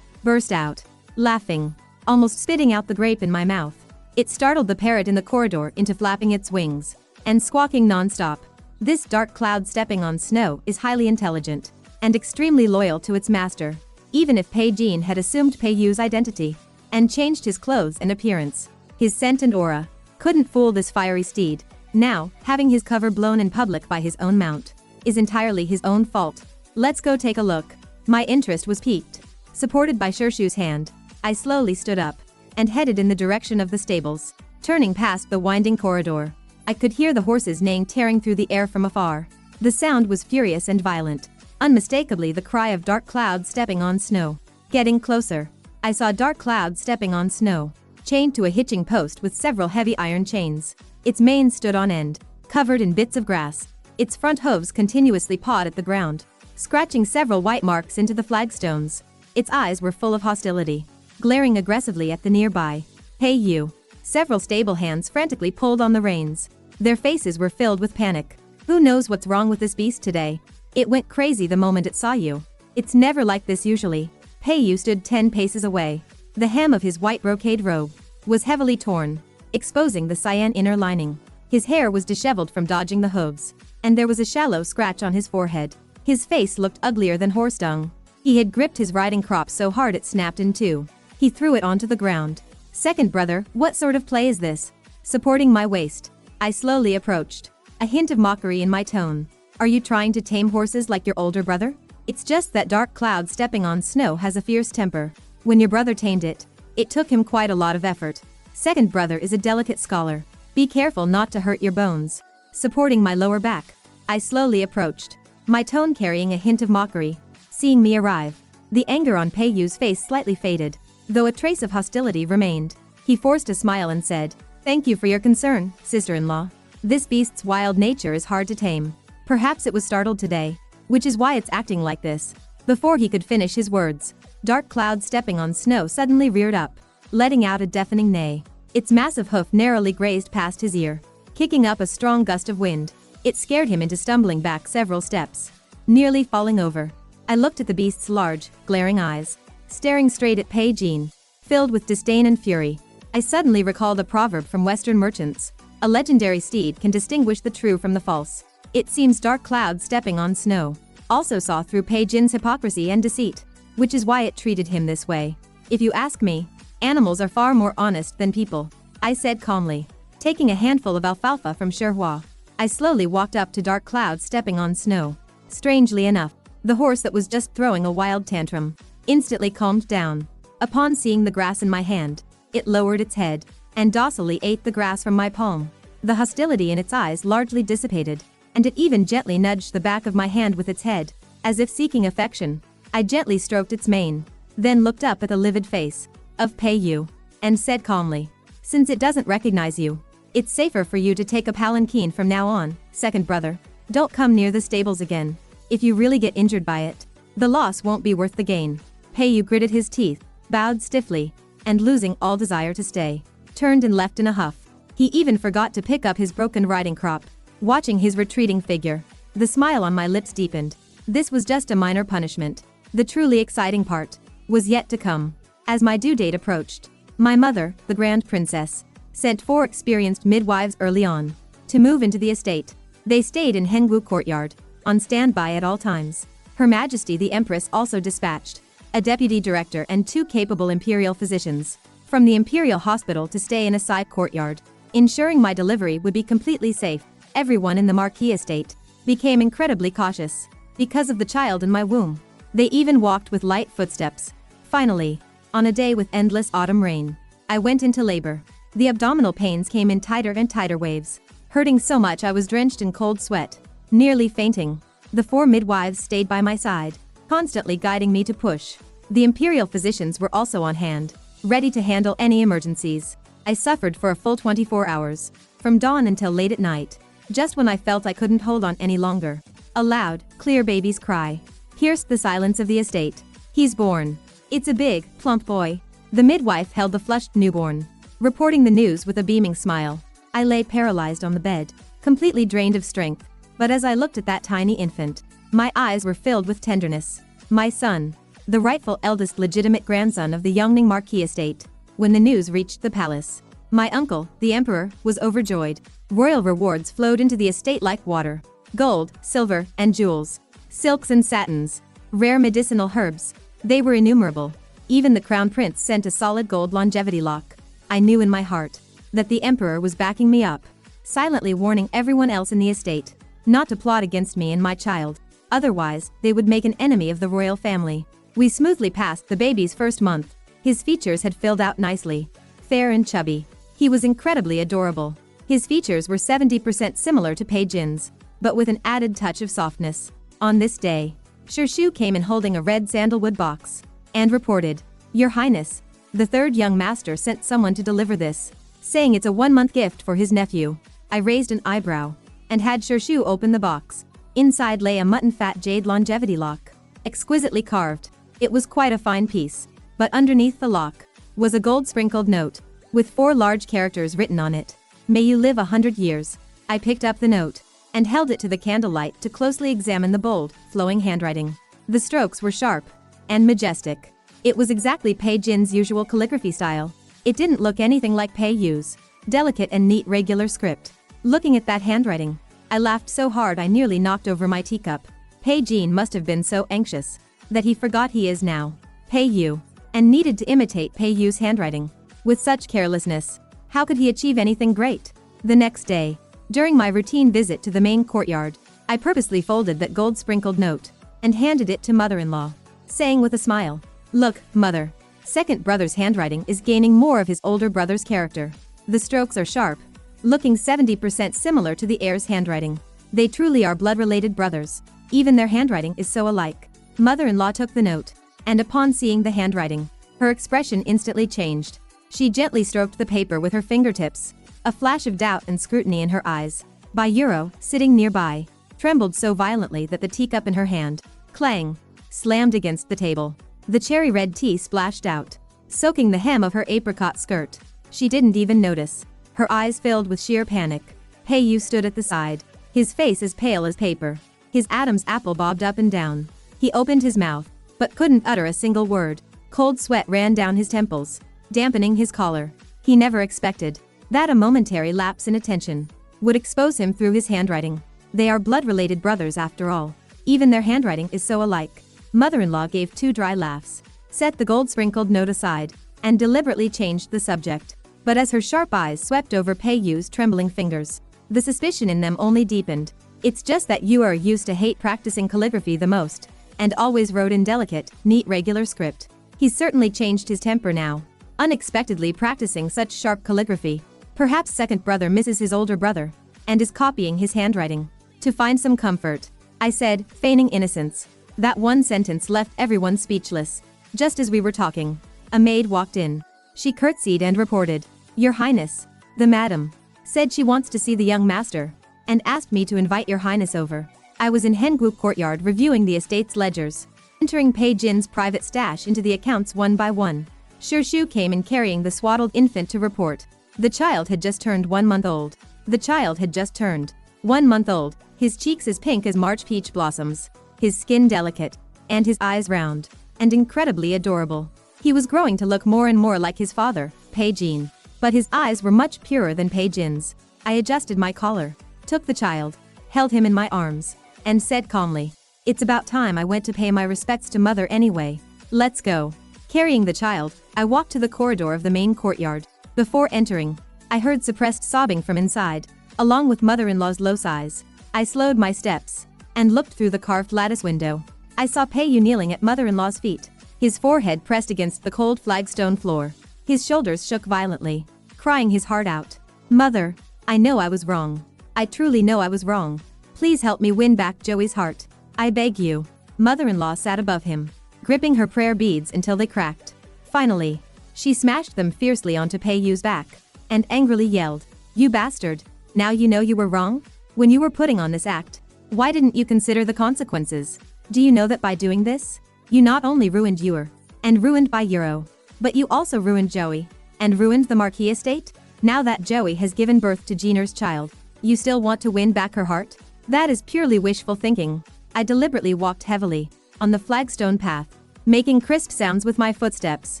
burst out, laughing, almost spitting out the grape in my mouth. It startled the parrot in the corridor into flapping its wings and squawking non-stop. This Dark Cloud stepping on snow is highly intelligent and extremely loyal to its master. Even if Pei Jin had assumed Pei Yu's identity and changed his clothes and appearance, his scent and aura couldn't fool this fiery steed. Now, having his cover blown in public by his own mount is entirely his own fault. Let's go take a look. My interest was piqued. Supported by Shershu's hand, I slowly stood up and headed in the direction of the stables. Turning past the winding corridor, I could hear the horses neighing tearing through the air from afar. The sound was furious and violent, unmistakably the cry of Dark Cloud stepping on snow. Getting closer, I saw Dark Cloud stepping on snow, chained to a hitching post with several heavy iron chains. Its mane stood on end, covered in bits of grass. Its front hooves continuously pawed at the ground, scratching several white marks into the flagstones. Its eyes were full of hostility, glaring aggressively at the nearby Pei Yu. Several stable hands frantically pulled on the reins. Their faces were filled with panic. Who knows what's wrong with this beast today? It went crazy the moment it saw you. It's never like this usually. Pei Yu stood 10 paces away. The hem of his white brocade robe was heavily torn, exposing the cyan inner lining. His hair was disheveled from dodging the hooves, and there was a shallow scratch on his forehead. His face looked uglier than horse dung. He had gripped his riding crop so hard it snapped in two. He threw it onto the ground. Second brother, what sort of play is this? Supporting my waist, I slowly approached, a hint of mockery in my tone. Are you trying to tame horses like your older brother? It's just that Dark Cloud stepping on snow has a fierce temper. When your brother tamed it, it took him quite a lot of effort. Second brother is a delicate scholar. Be careful not to hurt your bones. Supporting my lower back, I slowly approached, my tone carrying a hint of mockery. Seeing me arrive, the anger on Pei Yu's face slightly faded, though a trace of hostility remained. He forced a smile and said, "Thank you for your concern, sister-in-law. This beast's wild nature is hard to tame. Perhaps it was startled today, which is why it's acting like this." Before he could finish his words, Dark Cloud stepping on snow suddenly reared up, letting out a deafening neigh. Its massive hoof narrowly grazed past his ear, kicking up a strong gust of wind. It scared him into stumbling back several steps, nearly falling over. I looked at the beast's large, glaring eyes, staring straight at Pei Jin, filled with disdain and fury. I suddenly recalled a proverb from Western merchants. A legendary steed can distinguish the true from the false. It seems Dark Cloud stepping on snow also saw through Pei Jin's hypocrisy and deceit, which is why it treated him this way. If you ask me, animals are far more honest than people, I said calmly, taking a handful of alfalfa from Sherhua. I slowly walked up to Dark Cloud stepping on snow. Strangely enough, the horse that was just throwing a wild tantrum instantly calmed down. Upon seeing the grass in my hand, it lowered its head and docilely ate the grass from my palm. The hostility in its eyes largely dissipated, and it even gently nudged the back of my hand with its head, as if seeking affection. I gently stroked its mane, then looked up at the livid face of Pei Yu, and said calmly, "Since it doesn't recognize you, it's safer for you to take a palanquin from now on, second brother. Don't come near the stables again. If you really get injured by it, the loss won't be worth the gain." Pei Yu gritted his teeth, bowed stiffly, and losing all desire to stay, turned and left in a huff. He even forgot to pick up his broken riding crop. Watching his retreating figure, the smile on my lips deepened. This was just a minor punishment. The truly exciting part was yet to come. As my due date approached, my mother, the Grand Princess, sent 4 experienced midwives early on to move into the estate. They stayed in Hengwu courtyard, on standby at all times. Her Majesty the Empress also dispatched a deputy director and 2 capable imperial physicians from the imperial hospital to stay in a side courtyard, ensuring my delivery would be completely safe. Everyone in the Marquis estate became incredibly cautious because of the child in my womb. They even walked with light footsteps. Finally, on a day with endless autumn rain, I went into labor. The abdominal pains came in tighter and tighter waves, hurting so much I was drenched in cold sweat, nearly fainting. The 4 midwives stayed by my side, constantly guiding me to push. The imperial physicians were also on hand, ready to handle any emergencies. I suffered for a full 24 hours, from dawn until late at night, just when I felt I couldn't hold on any longer. A loud, clear baby's cry pierced the silence of the estate. He's born. It's a big, plump boy. The midwife held the flushed newborn, reporting the news with a beaming smile. I lay paralyzed on the bed, completely drained of strength, but as I looked at that tiny infant, my eyes were filled with tenderness. My son, the rightful eldest legitimate grandson of the Yongning Marquis estate. When the news reached the palace, my uncle, the emperor, was overjoyed. Royal rewards flowed into the estate like water. Gold, silver, and jewels. Silks and satins. Rare medicinal herbs. They were innumerable. Even the crown prince sent a solid gold longevity lock. I knew in my heart that the emperor was backing me up, silently warning everyone else in the estate not to plot against me and my child. Otherwise, they would make an enemy of the royal family. We smoothly passed the baby's first month. His features had filled out nicely. Fair and chubby. He was incredibly adorable. His features were 70% similar to Pei Jin's, but with an added touch of softness. On this day, Shu came in holding a red sandalwood box and reported, "Your Highness, the 3rd young master sent someone to deliver this, saying it's a 1-month gift for his nephew." I raised an eyebrow and had Shu open the box. Inside lay a mutton fat jade longevity lock, exquisitely carved. It was quite a fine piece, but underneath the lock was a gold-sprinkled note with 4 large characters written on it. "May you live 100 years. I picked up the note and held it to the candlelight to closely examine the bold, flowing handwriting. The strokes were sharp and majestic. It was exactly Pei Jin's usual calligraphy style. It didn't look anything like Pei Yu's delicate and neat regular script. Looking at that handwriting, I laughed so hard I nearly knocked over my teacup. Pei Jin must have been so anxious that he forgot he is now Pei Yu, and needed to imitate Pei Yu's handwriting. With such carelessness, how could he achieve anything great? The next day, during my routine visit to the main courtyard, I purposely folded that gold-sprinkled note and handed it to mother-in-law, saying with a smile, "Look, mother, second brother's handwriting is gaining more of his older brother's character. The strokes are sharp, looking 70% similar to the heir's handwriting. They truly are blood-related brothers. Even their handwriting is so alike." Mother-in-law took the note, and upon seeing the handwriting, her expression instantly changed. She gently stroked the paper with her fingertips, a flash of doubt and scrutiny in her eyes. Bai Euro, sitting nearby, trembled so violently that the teacup in her hand, clang, slammed against the table. The cherry-red tea splashed out, soaking the hem of her apricot skirt. She didn't even notice. Her eyes filled with sheer panic. Pei Yu stood at the side, his face as pale as paper. His Adam's apple bobbed up and down. He opened his mouth, but couldn't utter a single word. Cold sweat ran down his temples, dampening his collar. He never expected that a momentary lapse in attention would expose him through his handwriting. They are blood-related brothers after all. Even their handwriting is so alike. Mother-in-law gave 2 dry laughs, set the gold-sprinkled note aside, and deliberately changed the subject. But as her sharp eyes swept over Pei Yu's trembling fingers, the suspicion in them only deepened. "It's just that you are used to hate practicing calligraphy the most, and always wrote in delicate, neat regular script. He's certainly changed his temper now, unexpectedly practicing such sharp calligraphy. Perhaps second brother misses his older brother, and is copying his handwriting to find some comfort," I said, feigning innocence. That one sentence left everyone speechless. Just as we were talking, a maid walked in. She curtsied and reported, "Your Highness, the madam said she wants to see the young master, and asked me to invite your Highness over." I was in Henggu courtyard reviewing the estate's ledgers, entering Pei Jin's private stash into the accounts one by one. Shu came in carrying the swaddled infant to report. The child had just turned 1 month old. The child had just turned 1 month old, his cheeks as pink as March peach blossoms, his skin delicate, and his eyes round and incredibly adorable. He was growing to look more and more like his father, Pei Jin, but his eyes were much purer than Pei Jin's. I adjusted my collar, took the child, held him in my arms, and said calmly, "It's about time I went to pay my respects to mother anyway." Let's go. Carrying the child, I walked to the corridor of the main courtyard. Before entering, I heard suppressed sobbing from inside, along with mother-in-law's low sighs. I slowed my steps and looked through the carved lattice window. I saw Pei Yu kneeling at mother-in-law's feet, his forehead pressed against the cold flagstone floor. His shoulders shook violently, crying his heart out. Mother, I know I was wrong. I truly know I was wrong. Please help me win back Zhaoyi's heart. I beg you. Mother-in-law sat above him, gripping her prayer beads until they cracked. Finally, she smashed them fiercely onto Pei Yu's back, and angrily yelled, "You bastard, now you know you were wrong? When you were putting on this act, why didn't you consider the consequences? Do you know that by doing this, you not only ruined Yor, and ruined by Euro, but you also ruined Zhaoyi, and ruined the Marquis estate? Now that Zhaoyi has given birth to Jin'er's child, you still want to win back her heart? That is purely wishful thinking." I deliberately walked heavily on the flagstone path, making crisp sounds with my footsteps.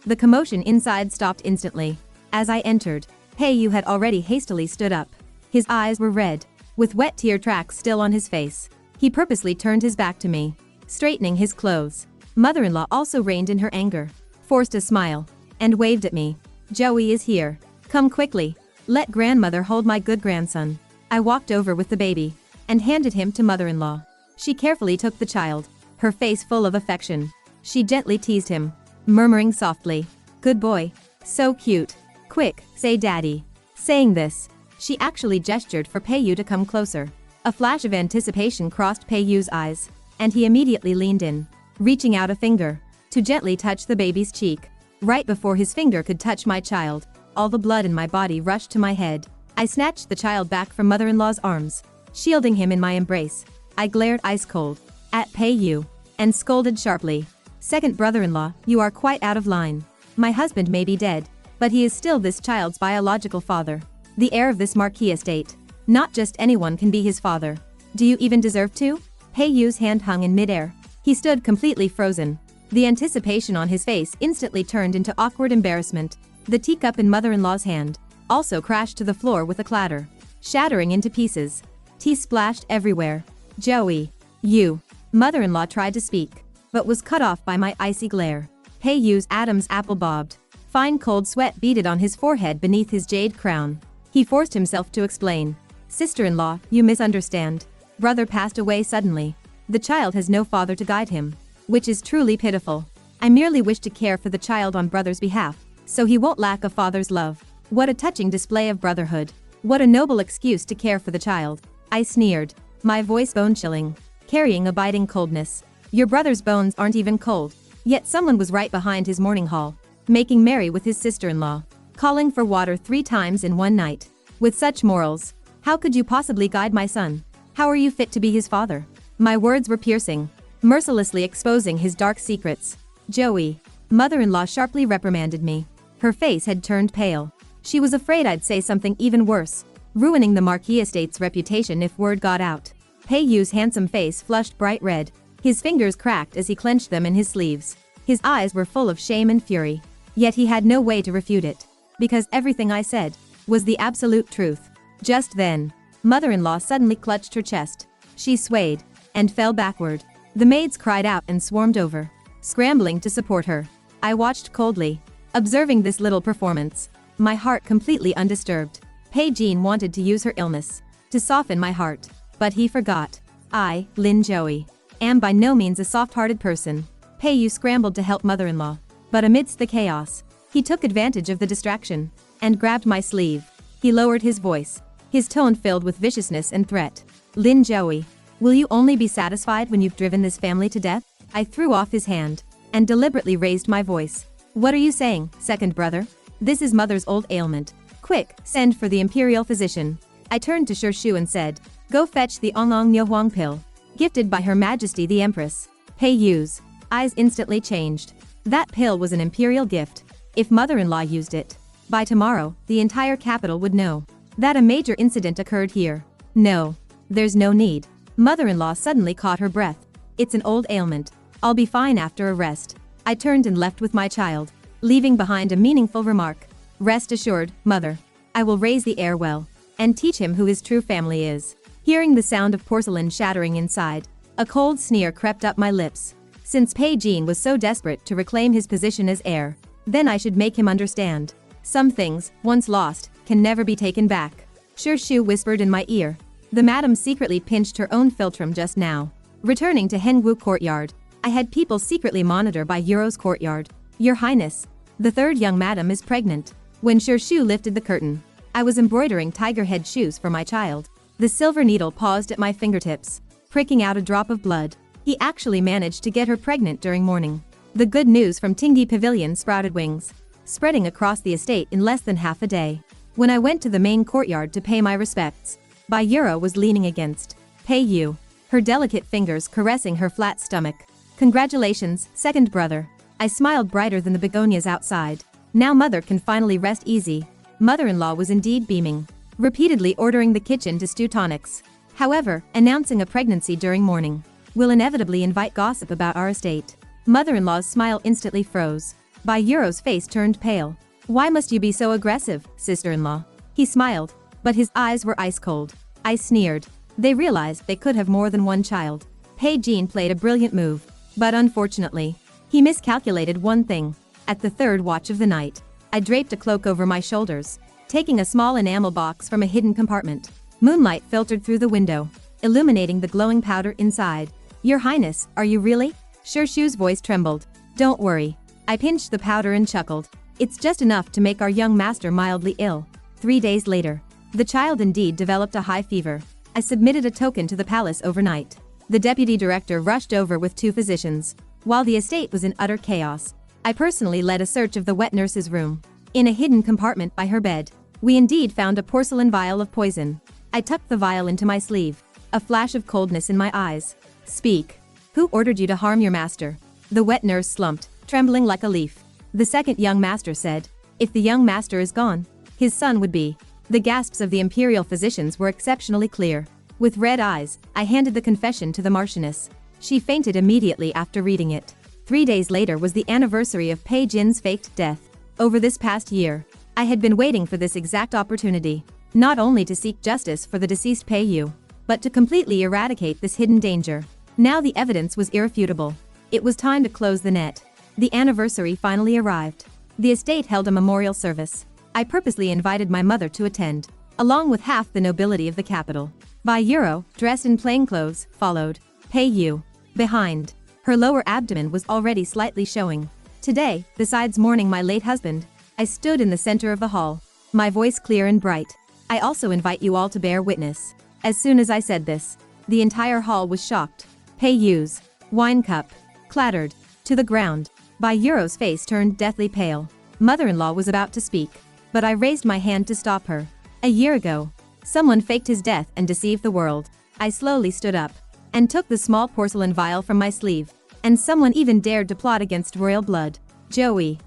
The commotion inside stopped instantly. As I entered, Pei Yu had already hastily stood up. His eyes were red, with wet tear tracks still on his face. He purposely turned his back to me, straightening his clothes. Mother-in-law also reined in her anger, forced a smile, and waved at me. "Zhaoyi is here. Come quickly. Let grandmother hold my good grandson." I walked over with the baby and handed him to mother-in-law. She carefully took the child, her face full of affection. She gently teased him, murmuring softly, "Good boy. So cute. Quick, say daddy." Saying this, she actually gestured for Pei Yu to come closer. A flash of anticipation crossed Pei Yu's eyes, and he immediately leaned in, reaching out a finger to gently touch the baby's cheek. Right before his finger could touch my child, all the blood in my body rushed to my head. I snatched the child back from mother-in-law's arms, shielding him in my embrace. I glared ice-cold at Pei Yu and scolded sharply. "Second brother-in-law, you are quite out of line. My husband may be dead, but he is still this child's biological father, the heir of this Marquis estate. Not just anyone can be his father. Do you even deserve to?" Pei Yu's hand hung in midair. He stood completely frozen. The anticipation on his face instantly turned into awkward embarrassment. The teacup in mother-in-law's hand also crashed to the floor with a clatter, shattering into pieces. Tea splashed everywhere. "Zhaoyi, you." Mother-in-law tried to speak, but was cut off by my icy glare. Pei Yu's Adam's apple bobbed. Fine cold sweat beaded on his forehead beneath his jade crown. He forced himself to explain. "Sister-in-law, you misunderstand. Brother passed away suddenly. The child has no father to guide him, which is truly pitiful. I merely wish to care for the child on brother's behalf, so he won't lack a father's love." What a touching display of brotherhood. What a noble excuse to care for the child. I sneered, my voice bone-chilling, carrying a biting coldness. Your brother's bones aren't even cold. Yet someone was right behind his morning hall, making merry with his sister-in-law, calling for water 3 times in one night. With such morals, how could you possibly guide my son? How are you fit to be his father? My words were piercing, mercilessly exposing his dark secrets. "Zhaoyi," mother-in-law sharply reprimanded me. Her face had turned pale. She was afraid I'd say something even worse, ruining the Marquis estate's reputation if word got out. Pei Yu's handsome face flushed bright red. His fingers cracked as he clenched them in his sleeves. His eyes were full of shame and fury. Yet he had no way to refute it, because everything I said was the absolute truth. Just then, mother-in-law suddenly clutched her chest. She swayed and fell backward. The maids cried out and swarmed over, scrambling to support her. I watched coldly, observing this little performance, my heart completely undisturbed. Pei Jin wanted to use her illness to soften my heart, but he forgot. I, Lin Zhaoyi, am by no means a soft-hearted person. Pei Yu scrambled to help mother-in-law, but amidst the chaos, he took advantage of the distraction and grabbed my sleeve. He lowered his voice, his tone filled with viciousness and threat. "Lin Zhaoyi, will you only be satisfied when you've driven this family to death?" I threw off his hand and deliberately raised my voice. "What are you saying, second brother? This is mother's old ailment. Quick, send for the imperial physician." I turned to Shu and said, "Go fetch the Onglong Nyohuang pill, gifted by Her Majesty the Empress." Pei Yu's eyes instantly changed. That pill was an imperial gift. If mother-in-law used it, by tomorrow, the entire capital would know that a major incident occurred here. No, there's no need. Mother-in-law suddenly caught her breath. "It's an old ailment. I'll be fine after a rest." I turned and left with my child, leaving behind a meaningful remark. "Rest assured, mother, I will raise the heir well, and teach him who his true family is." Hearing the sound of porcelain shattering inside, a cold sneer crept up my lips. Since Pei Jin was so desperate to reclaim his position as heir, then I should make him understand. Some things, once lost, can never be taken back. Shu whispered in my ear. The madam secretly pinched her own philtrum just now. Returning to Hengwu courtyard, I had people secretly monitor by Euro's courtyard. Your Highness, the third young madam is pregnant. When Shu lifted the curtain, I was embroidering tiger head shoes for my child. The silver needle paused at my fingertips, pricking out a drop of blood. He actually managed to get her pregnant during morning. The good news from Tingyi Pavilion sprouted wings, spreading across the estate in less than half a day. When I went to the main courtyard to pay my respects, Bai Euro was leaning against Pei Yu, her delicate fingers caressing her flat stomach. Congratulations, second brother. I smiled brighter than the begonias outside. Now mother can finally rest easy. Mother-in-law was indeed beaming, repeatedly ordering the kitchen to stew tonics. However, announcing a pregnancy during morning will inevitably invite gossip about our estate. Mother-in-law's smile instantly froze. Bai Euro's face turned pale. Why must you be so aggressive, sister-in-law? He smiled, but his eyes were ice cold. I sneered. They realized they could have more than one child. Pei Jin played a brilliant move, but unfortunately, he miscalculated one thing. At the third watch of the night, I draped a cloak over my shoulders, taking a small enamel box from a hidden compartment. Moonlight filtered through the window, illuminating the glowing powder inside. Your Highness, are you really? Shu's voice trembled. Don't worry. I pinched the powder and chuckled. It's just enough to make our young master mildly ill. 3 days later, the child indeed developed a high fever. I submitted a token to the palace overnight. The deputy director rushed over with 2 physicians. While the estate was in utter chaos, I personally led a search of the wet nurse's room. In a hidden compartment by her bed, we indeed found a porcelain vial of poison. I tucked the vial into my sleeve, a flash of coldness in my eyes. Speak. Who ordered you to harm your master? The wet nurse slumped, trembling like a leaf. The second young master said, if the young master is gone, his son would be. The gasps of the imperial physicians were exceptionally clear. With red eyes, I handed the confession to the Marchioness. She fainted immediately after reading it. 3 days later was the anniversary of Pei Jin's faked death. Over this past year, I had been waiting for this exact opportunity, not only to seek justice for the deceased Pei Yu, but to completely eradicate this hidden danger. Now the evidence was irrefutable. It was time to close the net. The anniversary finally arrived. The estate held a memorial service. I purposely invited my mother to attend, along with half the nobility of the capital. Bai Euro, dressed in plainclothes, followed. Pei Yu, behind. Her lower abdomen was already slightly showing. Today, besides mourning my late husband, I stood in the center of the hall, my voice clear and bright. I also invite you all to bear witness. As soon as I said this, the entire hall was shocked. Pei Yu's wine cup clattered to the ground. Bai Euro's face turned deathly pale. Mother-in-law was about to speak, but I raised my hand to stop her. A year ago, someone faked his death and deceived the world. I slowly stood up and took the small porcelain vial from my sleeve. And someone even dared to plot against royal blood. Zhaoyi,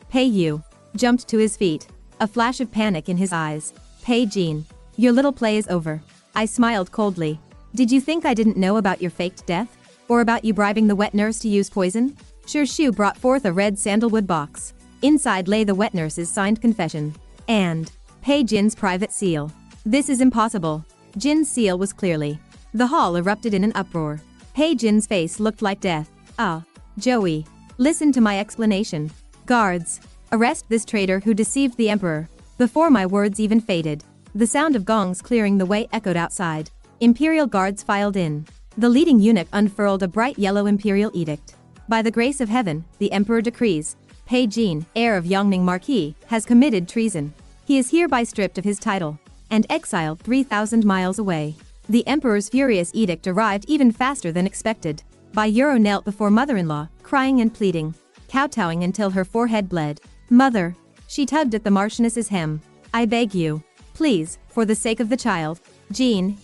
Pei Yu, jumped to his feet, a flash of panic in his eyes. Pei Jin, your little play is over. I smiled coldly. Did you think I didn't know about your faked death? Or about you bribing the wet nurse to use poison? Shu brought forth a red sandalwood box. Inside lay the wet nurse's signed confession. And Pei Jin's private seal. This is impossible. Jin's seal was clearly. The hall erupted in an uproar. Pei Jin's face looked like death. Ah, Zhaoyi, listen to my explanation. Guards, arrest this traitor who deceived the emperor. Before my words even faded, the sound of gongs clearing the way echoed outside. Imperial guards filed in. The leading eunuch unfurled a bright yellow imperial edict. By the grace of heaven, the emperor decrees, Pei Jin, heir of Yongning Marquis, has committed treason. He is hereby stripped of his title and exiled 3,000 miles away. The emperor's furious edict arrived even faster than expected. Bai Euro knelt before mother-in-law, crying and pleading, kowtowing until her forehead bled. Mother, she tugged at the Marchioness's hem. I beg you, please, for the sake of the child. Jin,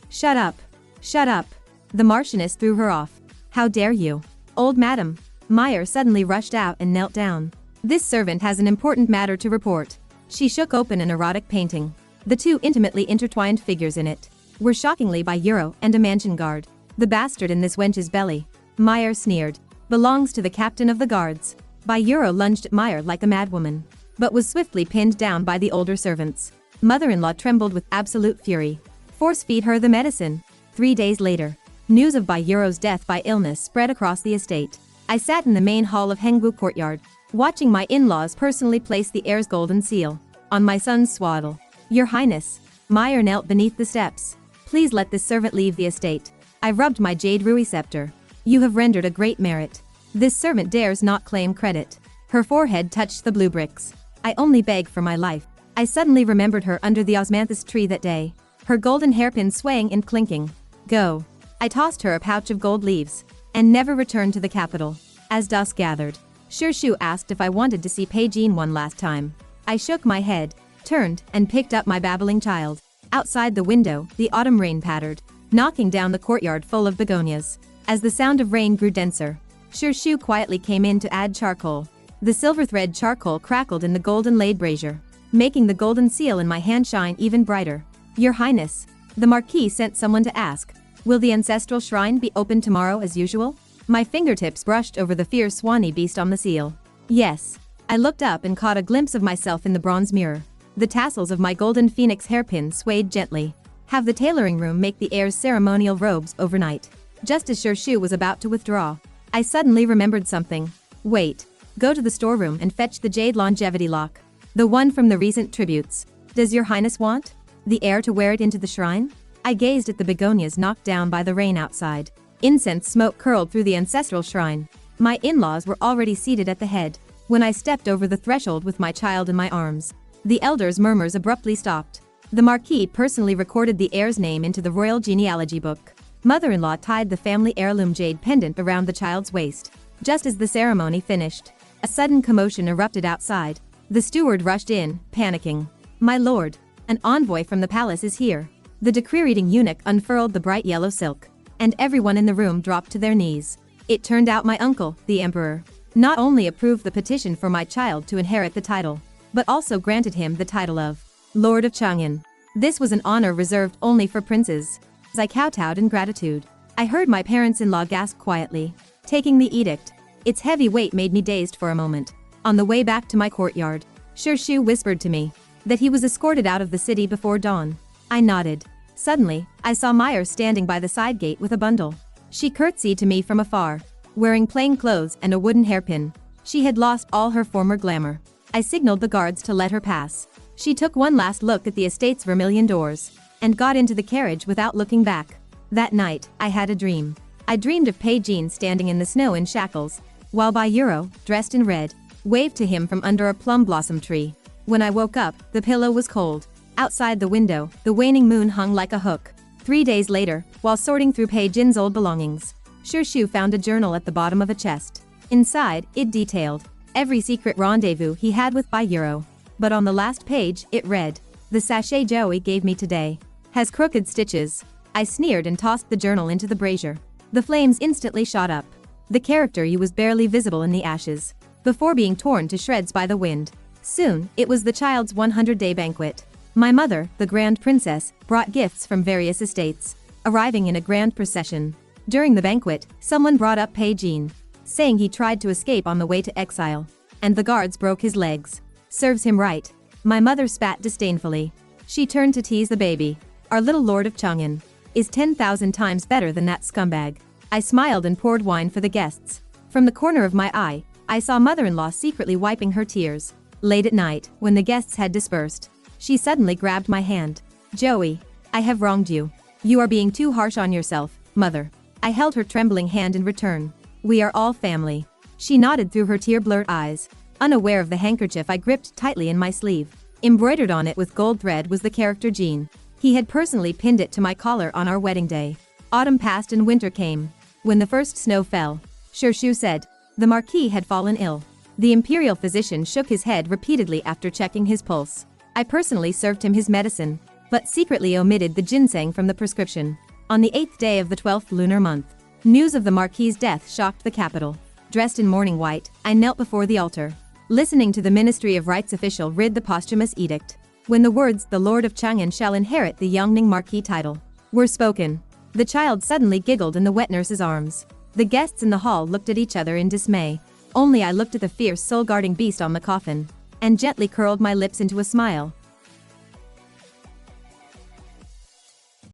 shut up. Shut up. The Marchioness threw her off. How dare you? Old madam. Meyer suddenly rushed out and knelt down. This servant has an important matter to report. She shook open an erotic painting. The 2 intimately intertwined figures in it were shockingly Bai Euro and a mansion guard. The bastard in this wench's belly, Meyer sneered, belongs to the captain of the guards. Bai Euro lunged at Meyer like a madwoman, but was swiftly pinned down by the older servants. Mother-in-law trembled with absolute fury. Force feed her the medicine. 3 days later, News of Bai Yuro's death by illness spread across the estate. I sat in the main hall of Hengwu courtyard, watching my in-laws personally place the heir's golden seal on my son's swaddle. Your Highness, Meyer knelt beneath the steps. Please let this servant leave the estate. I rubbed my jade rui scepter. You have rendered a great merit. This servant dares not claim credit. Her forehead touched the blue bricks. I only beg for my life. I suddenly remembered her under the osmanthus tree that day. Her golden hairpin swaying and clinking. Go. I tossed her a pouch of gold leaves, and never returned to the capital. As dusk gathered, Shu asked if I wanted to see Pei Jin one last time. I shook my head, turned, and picked up my babbling child. Outside the window, the autumn rain pattered, knocking down the courtyard full of begonias. As the sound of rain grew denser, Shu quietly came in to add charcoal. The silver thread charcoal crackled in the golden laid brazier, making the golden seal in my hand shine even brighter. Your Highness, the Marquis sent someone to ask, will the ancestral shrine be open tomorrow as usual? My fingertips brushed over the fierce Swanee beast on the seal. Yes. I looked up and caught a glimpse of myself in the bronze mirror. The tassels of my golden phoenix hairpin swayed gently. Have the tailoring room make the heir's ceremonial robes overnight. Just as Shu was about to withdraw, I suddenly remembered something. Wait. Go to the storeroom and fetch the jade longevity lock. The one from the recent tributes. Does your Highness want the heir to wear it into the shrine? I gazed at the begonias knocked down by the rain outside. Incense smoke curled through the ancestral shrine. My in-laws were already seated at the head. When I stepped over the threshold with my child in my arms, the elders' murmurs abruptly stopped. The Marquis personally recorded the heir's name into the royal genealogy book. Mother-in-law tied the family heirloom jade pendant around the child's waist. Just as the ceremony finished, a sudden commotion erupted outside. The steward rushed in, panicking. My lord, an envoy from the palace is here. The decree-reading eunuch unfurled the bright yellow silk, and everyone in the room dropped to their knees. It turned out my uncle, the emperor, not only approved the petition for my child to inherit the title, but also granted him the title of Lord of Chang'an. This was an honor reserved only for princes. As I kowtowed in gratitude, I heard my parents-in-law gasp quietly, taking the edict. Its heavy weight made me dazed for a moment. On the way back to my courtyard, Shu whispered to me that he was escorted out of the city before dawn. I nodded. Suddenly, I saw Meyer standing by the side gate with a bundle. She curtsied to me from afar, wearing plain clothes and a wooden hairpin. She had lost all her former glamour. I signaled the guards to let her pass. She took one last look at the estate's vermilion doors, and got into the carriage without looking back. That night, I had a dream. I dreamed of Pei Jin standing in the snow in shackles, while Bai Yuro, dressed in red, waved to him from under a plum blossom tree. When I woke up, the pillow was cold. Outside the window, the waning moon hung like a hook. 3 days later, while sorting through Pei Jin's old belongings, Shu found a journal at the bottom of a chest. Inside, it detailed every secret rendezvous he had with Bai Yuro. But on the last page, it read, "The sachet Zhaoyi gave me today has crooked stitches." I sneered and tossed the journal into the brazier. The flames instantly shot up. The character you was barely visible in the ashes, before being torn to shreds by the wind. Soon, it was the child's 100-day banquet. My mother, the Grand Princess, brought gifts from various estates, arriving in a grand procession. During the banquet, someone brought up Pei Jin, saying he tried to escape on the way to exile, and the guards broke his legs. Serves him right. My mother spat disdainfully. She turned to tease the baby. Our little Lord of Chang'an is 10,000 times better than that scumbag. I smiled and poured wine for the guests. From the corner of my eye, I saw mother-in-law secretly wiping her tears. Late at night, when the guests had dispersed, she suddenly grabbed my hand. "Zhaoyi, I have wronged you. You are being too harsh on yourself, mother." I held her trembling hand in return. "We are all family." She nodded through her tear-blurred eyes, unaware of the handkerchief I gripped tightly in my sleeve. Embroidered on it with gold thread was the character Jin. He had personally pinned it to my collar on our wedding day. Autumn passed and winter came. When the first snow fell, Shu said the Marquis had fallen ill. The imperial physician shook his head repeatedly after checking his pulse. I personally served him his medicine, but secretly omitted the ginseng from the prescription. On the 8th day of the 12th lunar month, news of the Marquis' death shocked the capital. Dressed in mourning white, I knelt before the altar, listening to the Ministry of Rights official read the posthumous edict. When the words, "The Lord of Chang'an shall inherit the Yongning Marquis title," were spoken, the child suddenly giggled in the wet nurse's arms. The guests in the hall looked at each other in dismay. Only I looked at the fierce soul-guarding beast on the coffin, and gently curled my lips into a smile.